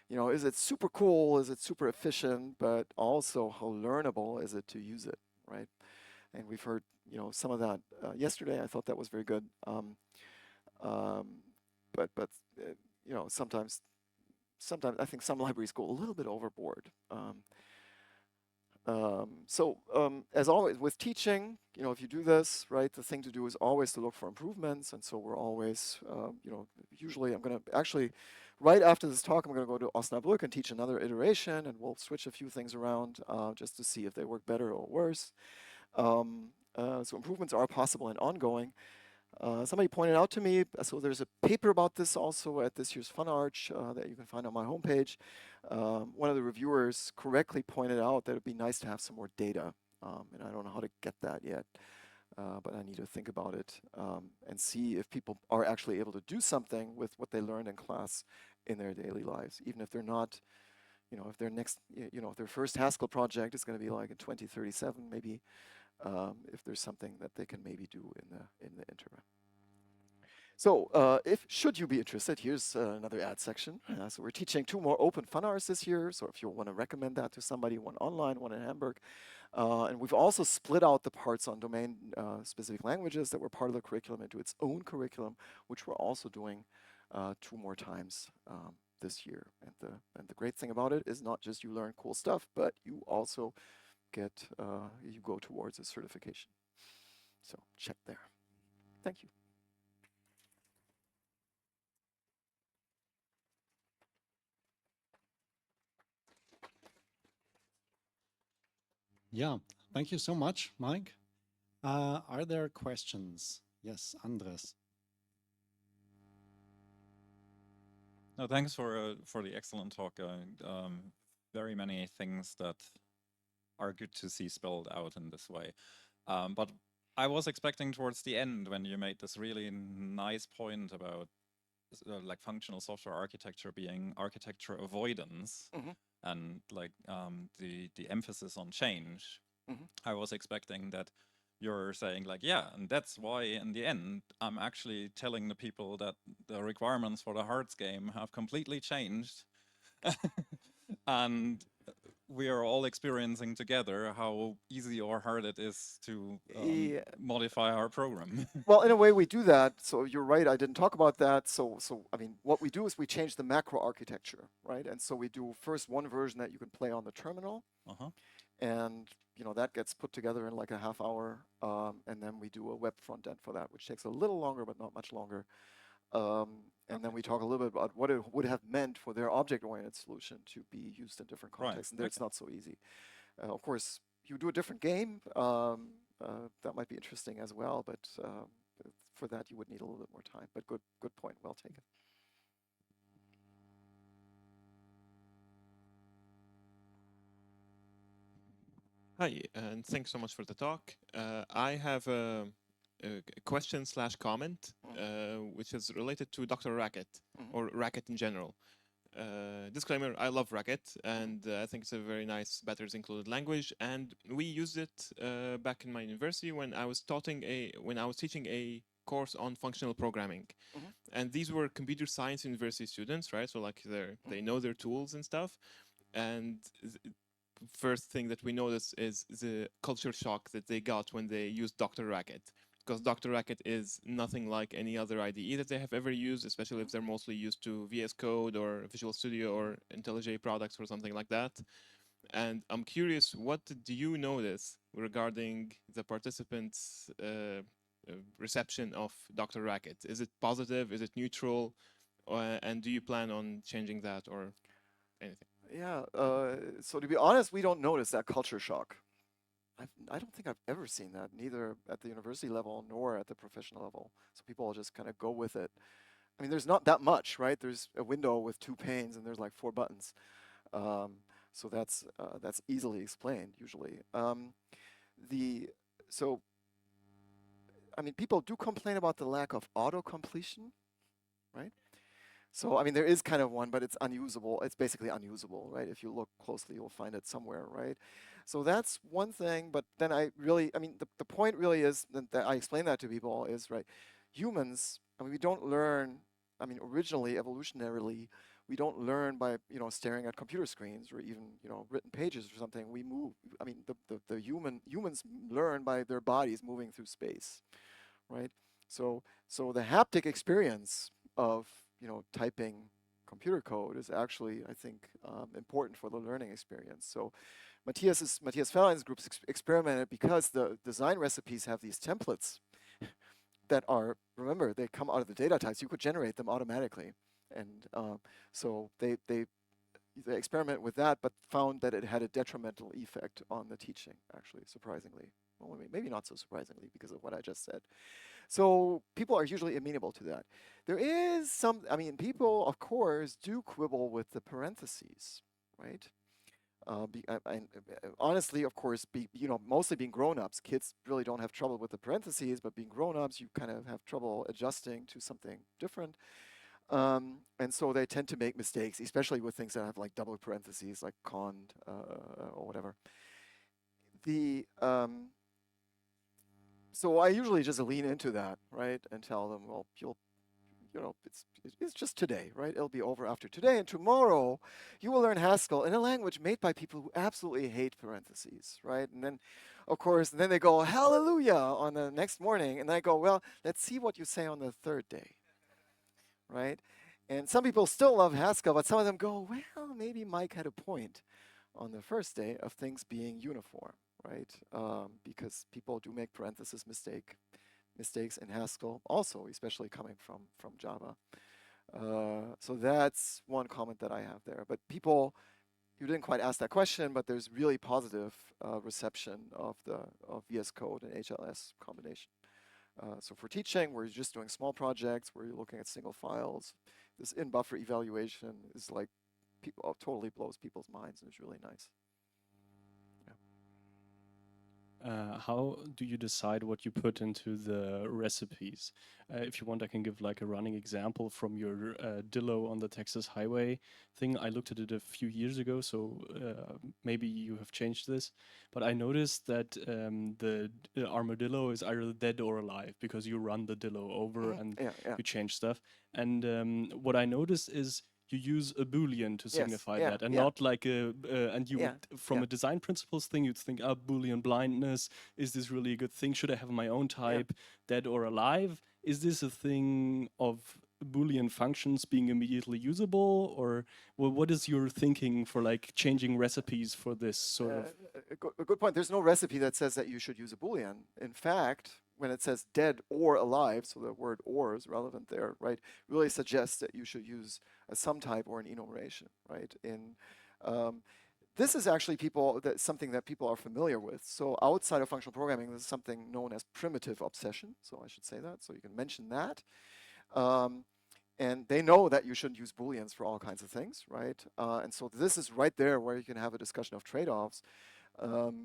is it super cool, is it super efficient, but also how learnable is it to use it, right? And we've heard, some of that yesterday. I thought that was very good. But sometimes I think some libraries go a little bit overboard. As always with teaching, if you do this, right, the thing to do is always to look for improvements. And so we're always, usually I'm going to actually, right after this talk, I'm going to go to Osnabrück and teach another iteration, and we'll switch a few things around just to see if they work better or worse. So improvements are possible and ongoing. Somebody pointed out to me, so there's a paper about this also at this year's FUNAR that you can find on my homepage. One of the reviewers correctly pointed out that it'd be nice to have some more data, and I don't know how to get that yet, but I need to think about it and see if people are actually able to do something with what they learned in class in their daily lives, even if they're not, if their next, if their first Haskell project is going to be like in 2037, maybe. If there's something that they can maybe do in the interim. So should you be interested, here's another ad section. So we're teaching 2 more open FUNARs this year. So if you want to recommend that to somebody, one online, one in Hamburg. And we've also split out the parts on domain-specific languages that were part of the curriculum into its own curriculum, which we're also doing 2 more times this year. And the great thing about it is not just you learn cool stuff, but you also you go towards a certification. So check there. Thank you. Yeah, thank you so much, Mike. Are there questions? Yes, Andres. No, thanks for the excellent talk. Very many things that are good to see spelled out in this way. But I was expecting towards the end when you made this really nice point about like functional software architecture being architecture avoidance and like the emphasis on change. I was expecting that you're saying like, yeah, and that's why in the end, I'm actually telling the people that the requirements for the Hearts game have completely changed. And we are all experiencing together how easy or hard it is to modify our program. Well, in a way, we do that. So you're right. I didn't talk about that. So I mean, what we do is we change the macro architecture, right? And so we do first one version that you can play on the terminal, and that gets put together in like a half hour, and then we do a web front end for that, which takes a little longer, but not much longer. And then we talk a little bit about what it would have meant for their object-oriented solution to be used in different contexts. And there it's not so easy. Of course, you do a different game. That might be interesting as well, but for that you would need a little bit more time. But good point, well taken. Hi, and thanks so much for the talk. I have a question/comment, which is related to Dr. Racket, or Racket in general. Disclaimer, I love Racket, and I think it's a very nice batteries included language, and we used it back in my university when I was teaching a course on functional programming. And these were computer science university students, right? So like they know their tools and stuff. And first thing that we notice is the culture shock that they got when they used Dr. Racket. Because Dr. Racket is nothing like any other IDE that they have ever used, especially if they're mostly used to VS Code or Visual Studio or IntelliJ products or something like that. And I'm curious, what do you notice regarding the participants' reception of Dr. Racket? Is it positive? Is it neutral? And do you plan on changing that or anything? Yeah, so to be honest, we don't notice that culture shock. I don't think I've ever seen that, neither at the university level nor at the professional level. So people just kind of go with it. I mean, there's not that much, right? There's a window with 2 panes and there's like 4 buttons. So that's easily explained usually. So I mean, people do complain about the lack of auto-completion, right? So, I mean, there is kind of one, but it's unusable. It's basically unusable, right? If you look closely, you'll find it somewhere, right? So that's one thing, but then I mean, the point really is that I explain that to people is, right, humans, I mean, we don't learn, I mean, originally, evolutionarily, we don't learn by, staring at computer screens or even, written pages or something. We move, I mean, humans learn by their bodies moving through space, right? So the haptic experience of typing computer code is actually, I think, important for the learning experience. So Matthias Fellein's group experimented because the design recipes have these templates that are, remember, they come out of the data types. You could generate them automatically. And so they experiment with that, but found that it had a detrimental effect on the teaching, actually, surprisingly. Well, maybe not so surprisingly because of what I just said. So people are usually amenable to that. There is some, I mean, people, of course, do quibble with the parentheses, right? Honestly, of course, mostly being grown-ups, kids really don't have trouble with the parentheses, but being grown-ups, you kind of have trouble adjusting to something different. And so they tend to make mistakes, especially with things that have like double parentheses, like cond or whatever. So I usually just lean into that, right, and tell them, well, it's just today, right? It'll be over after today, and tomorrow you will learn Haskell in a language made by people who absolutely hate parentheses, right? And then, of course, then they go hallelujah on the next morning, and I go, well, let's see what you say on the third day, right? And some people still love Haskell, but some of them go, well, maybe Mike had a point on the first day of things being uniform, right? Because people do make parenthesis mistakes in Haskell also, especially coming from Java. So that's one comment that I have there. But people, you didn't quite ask that question, but there's really positive reception of VS Code and HLS combination. So for teaching, we're just doing small projects where you're looking at single files. This in-buffer evaluation is like, totally blows people's minds, and it's really nice. How do you decide what you put into the recipes? If you want, I can give like a running example from your Dillo on the Texas highway thing. I looked at it a few years ago, so maybe you have changed this. But I noticed that the armadillo is either dead or alive because you run the Dillo over and you change stuff. And what I noticed is you use a Boolean to signify that, and not like and you would, from a design principles thing, you'd think, Boolean blindness, is this really a good thing? Should I have my own type, dead or alive? Is this a thing of Boolean functions being immediately usable, or what is your thinking for like changing recipes for this sort of? A good point. There's no recipe that says that you should use a Boolean. In fact, when it says dead or alive, so the word or is relevant there, right, really suggests that you should use a sum type or an enumeration, right? This is actually something that people are familiar with. So outside of functional programming, there's something known as primitive obsession. So I should say that, so you can mention that. And they know that you shouldn't use Booleans for all kinds of things, right? And so this is right there where you can have a discussion of trade-offs.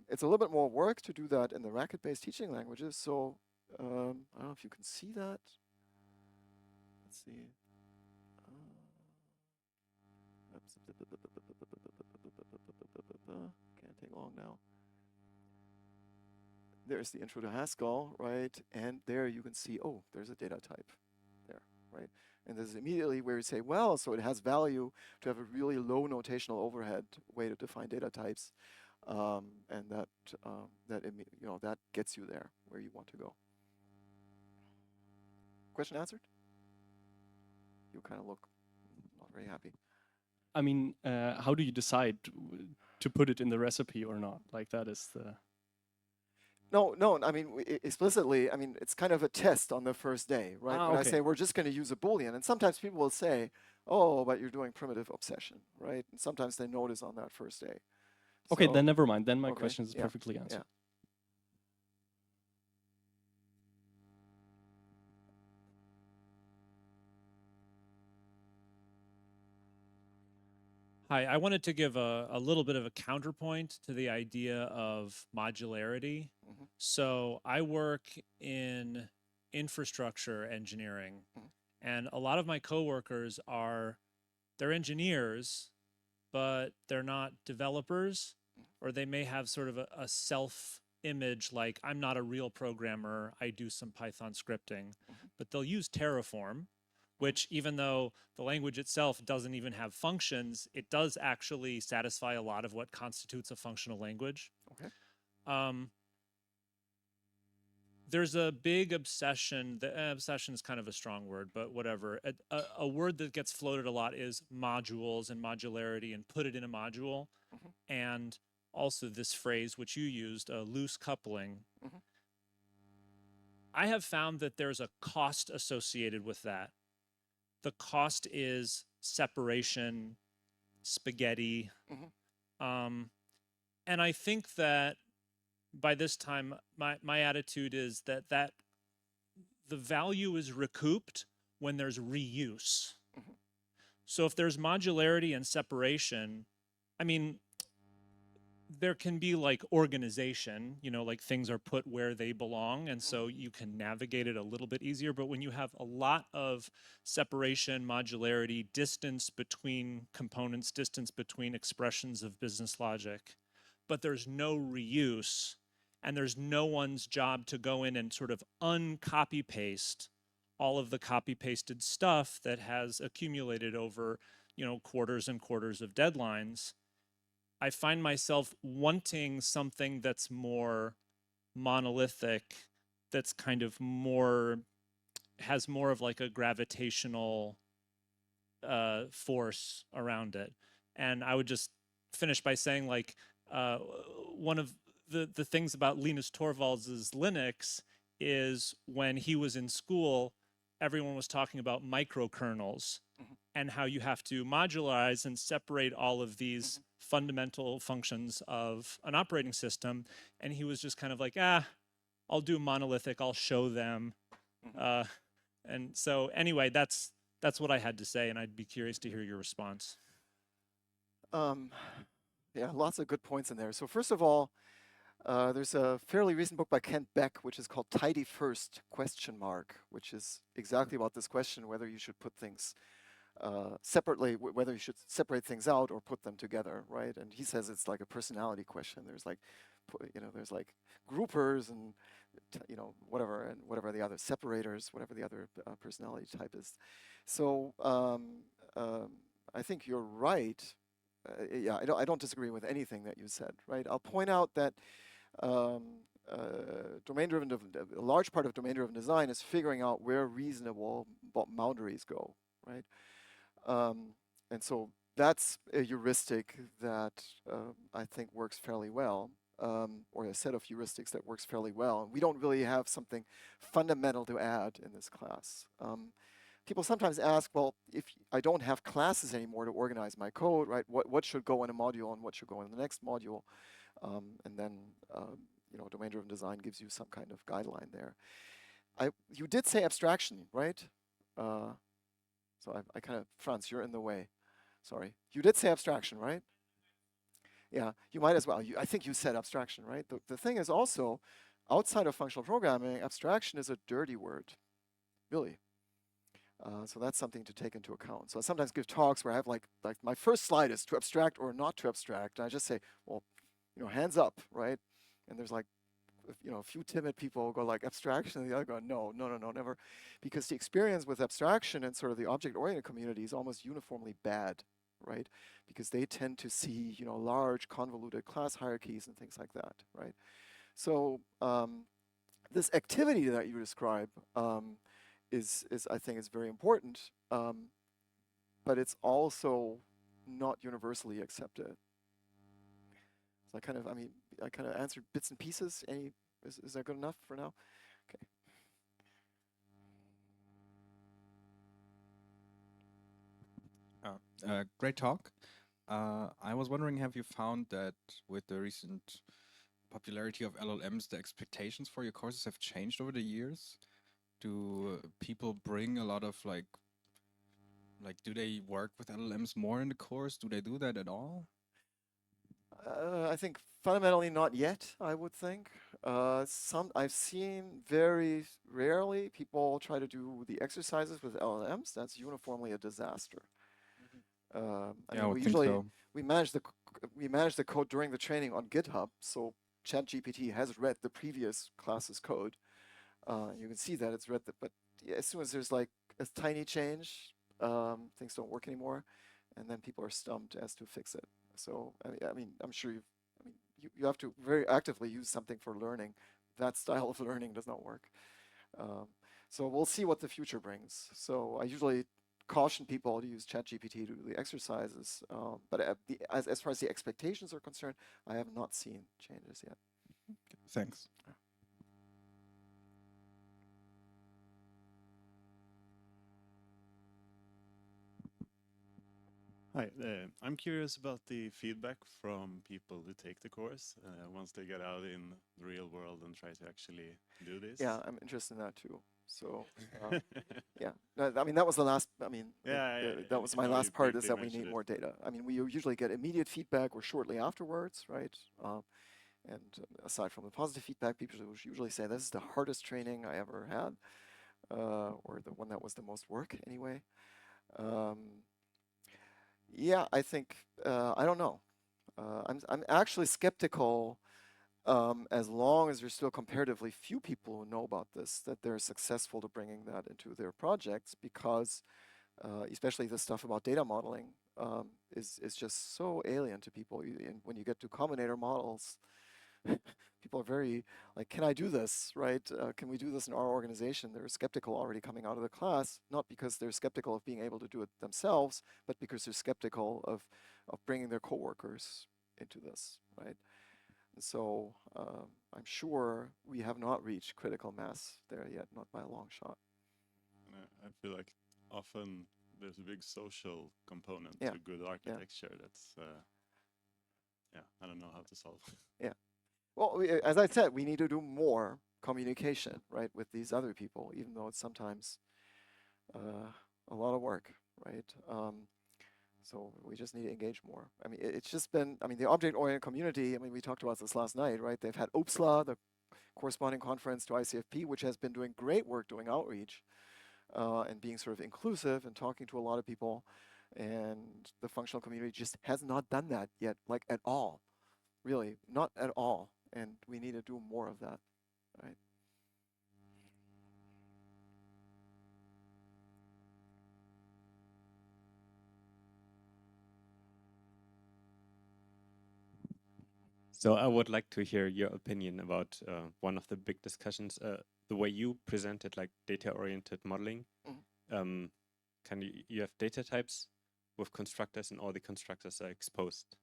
It's a little bit more work to do that in the racket-based teaching languages. So I don't know if you can see that. Let's see. Can't take long now. There's the intro to Haskell, right? And there you can see, oh, there's a data type there, right? And this is immediately where you say, well, so it has value to have a really low notational overhead way to define data types. And that gets you there where you want to go. Question answered? You kind of look not very happy. I mean, how do you decide to put it in the recipe or not? Like that is the. No. I mean, explicitly. I mean, it's kind of a test on the first day, right? When I say we're just going to use a Boolean, and sometimes people will say, "Oh, but you're doing primitive obsession," right? And sometimes they notice on that first day. Okay, then never mind. Then my question is perfectly answered. Hi, I wanted to give a little bit of a counterpoint to the idea of modularity. So I work in infrastructure engineering, and a lot of my coworkers they're engineers, but they're not developers, or they may have sort of a self-image like, I'm not a real programmer, I do some Python scripting, but they'll use Terraform, which even though the language itself doesn't even have functions, it does actually satisfy a lot of what constitutes a functional language. There's a big obsession, obsession is kind of a strong word, but whatever. A word that gets floated a lot is modules and modularity and put it in a module. And also this phrase, which you used, loose coupling. I have found that there's a cost associated with that. The cost is separation, spaghetti. And I think that by this time, my attitude is that the value is recouped when there's reuse. So if there's modularity and separation, I mean, there can be like organization, like things are put where they belong, and so you can navigate it a little bit easier. But when you have a lot of separation, modularity, distance between components, distance between expressions of business logic, but there's no reuse, and there's no one's job to go in and sort of uncopy paste all of the copy pasted stuff that has accumulated over, quarters and quarters of deadlines, I find myself wanting something that's more monolithic, that's kind of has more of like a gravitational force around it. And I would just finish by saying, like, one of the things about Linus Torvalds' Linux is when he was in school, everyone was talking about microkernels and how you have to modularize and separate all of these fundamental functions of an operating system. And he was just kind of like, I'll do monolithic, I'll show them. And so anyway, that's what I had to say, and I'd be curious to hear your response. Yeah, lots of good points in there. So first of all, there's a fairly recent book by Kent Beck, which is called Tidy First, ? Which is exactly about this question, whether you should put things separately, whether you should separate things out or put them together, right? And he says it's like a personality question. There's like, there's like groupers and, whatever, and whatever the other separators, whatever the other personality type is. So I think you're right. Yeah, I don't disagree with anything that you said, right? I'll point out that a large part of domain-driven design is figuring out where reasonable boundaries go, right? And so that's a heuristic that I think works fairly well, or a set of heuristics that works fairly well. And we don't really have something fundamental to add in this class. People sometimes ask, well, if I don't have classes anymore to organize my code, right? What should go in a module and what should go in the next module? And then, domain-driven design gives you some kind of guideline there. You did say abstraction, right? So I kind of, Franz, you're in the way. Sorry. You did say abstraction, right? Yeah, you might as well. I think you said abstraction, right? The thing is also, outside of functional programming, abstraction is a dirty word, really. So that's something to take into account. So I sometimes give talks where I have like my first slide is to abstract or not to abstract. And I just say, well, hands up, right? And there's like, a few timid people go like abstraction, and the other go, no, never. Because the experience with abstraction and sort of the object-oriented community is almost uniformly bad, right? Because they tend to see, large convoluted class hierarchies and things like that, right? So this activity that you describe, is I think is very important, but it's also not universally accepted. So I kind of answered bits and pieces. Is that good enough for now? Okay. Great talk. I was wondering, have you found that with the recent popularity of LLMs, the expectations for your courses have changed over the years? Do people bring a lot of like do they work with LLMs more in the course? Do they do that at all? I think fundamentally not yet, I would think. I've seen very rarely people try to do the exercises with LLMs. That's uniformly a disaster. We manage the code during the training on GitHub, so ChatGPT has read the previous class's code. You can see that it's read that, but as soon as there's like a tiny change, things don't work anymore, and then people are stumped as to fix it. So I'm sure you have to very actively use something for learning. That style of learning does not work. So we'll see what the future brings. So I usually caution people to use ChatGPT to do the exercises, but as far as the expectations are concerned, I have not seen changes yet. Thanks. Hi, I'm curious about the feedback from people who take the course once they get out in the real world and try to actually do this. Yeah, I'm interested in that too. So, yeah, that was the last. That was my last part. Is that we need more data. We usually get immediate feedback or shortly afterwards, right? And aside from the positive feedback, people usually say this is the hardest training I ever had, or the one that was the most work anyway. Yeah, I think I don't know. I'm actually skeptical as long as there's still comparatively few people who know about this, that they're successful to bringing that into their projects, because especially the stuff about data modeling is just so alien to people. And when you get to combinator models, people are very like, can I do this, right? Can we do this in our organization? They're skeptical already coming out of the class, not because they're skeptical of being able to do it themselves, but because they're skeptical of bringing their coworkers into this, right? So I'm sure we have not reached critical mass there yet, not by a long shot. And I feel like often there's a big social component Yeah. to good architecture that's, yeah, I don't know how to solve. Yeah. Well, as I said, we need to do more communication, right, with these other people, even though it's sometimes a lot of work, right? So we just need to engage more. I mean, it's just been, I mean, the object-oriented community, I mean, we talked about this last night, right? They've had OPSLA, the corresponding conference to ICFP, which has been doing great work doing outreach and being sort of inclusive and talking to a lot of people. And the functional community just has not done that yet, like at all, really, not at all. And we need to do more of that, right? So I would like to hear your opinion about one of the big discussions, the way you presented like data-oriented modeling. You have data types with constructors, and all the constructors are exposed.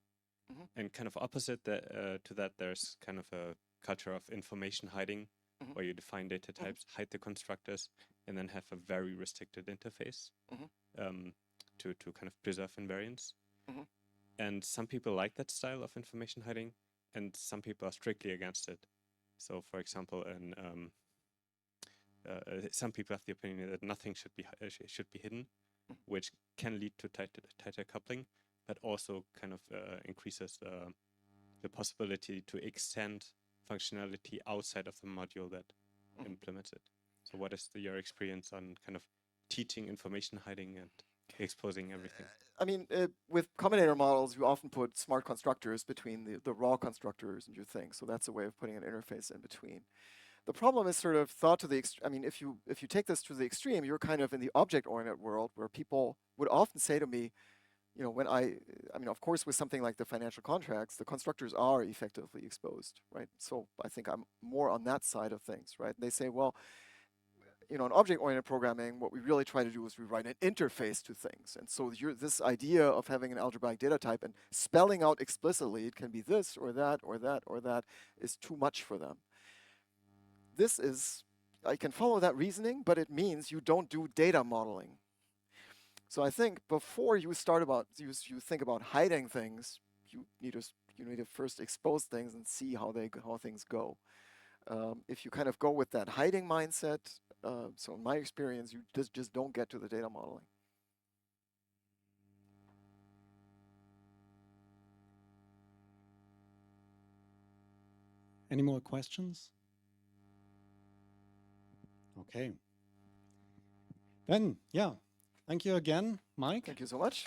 And kind of opposite to that, there's kind of a culture of information hiding, where you define data types, hide the constructors, and then have a very restricted interface to kind of preserve invariance. And some people like that style of information hiding, and some people are strictly against it. So, for example, some people have the opinion that nothing should be hidden, which can lead to tighter coupling, but also kind of increases the possibility to extend functionality outside of the module that implements it. So, what is your experience on kind of teaching information hiding and exposing everything? I mean, with combinator models, you often put smart constructors between the raw constructors and your thing. So that's a way of putting an interface in between. The problem is sort of thought to the I mean, if you take this to the extreme, you're kind of in the object-oriented world, where people would often say to me, you know, when I mean, of course, with something like the financial contracts, the constructors are effectively exposed, right? So I think I'm more on that side of things, right? They say, well, you know, in object-oriented programming, what we really try to do is we write an interface to things. And so this idea of having an algebraic data type and spelling out explicitly, it can be this or that or that or that, is too much for them. This is, I can follow that reasoning, but it means you don't do data modeling. So I think before you you think about hiding things, you need to first expose things and see how things go. If you kind of go with that hiding mindset, so in my experience, you just don't get to the data modeling. Any more questions? Okay. Then, yeah, thank you again, Mike. Thank you so much.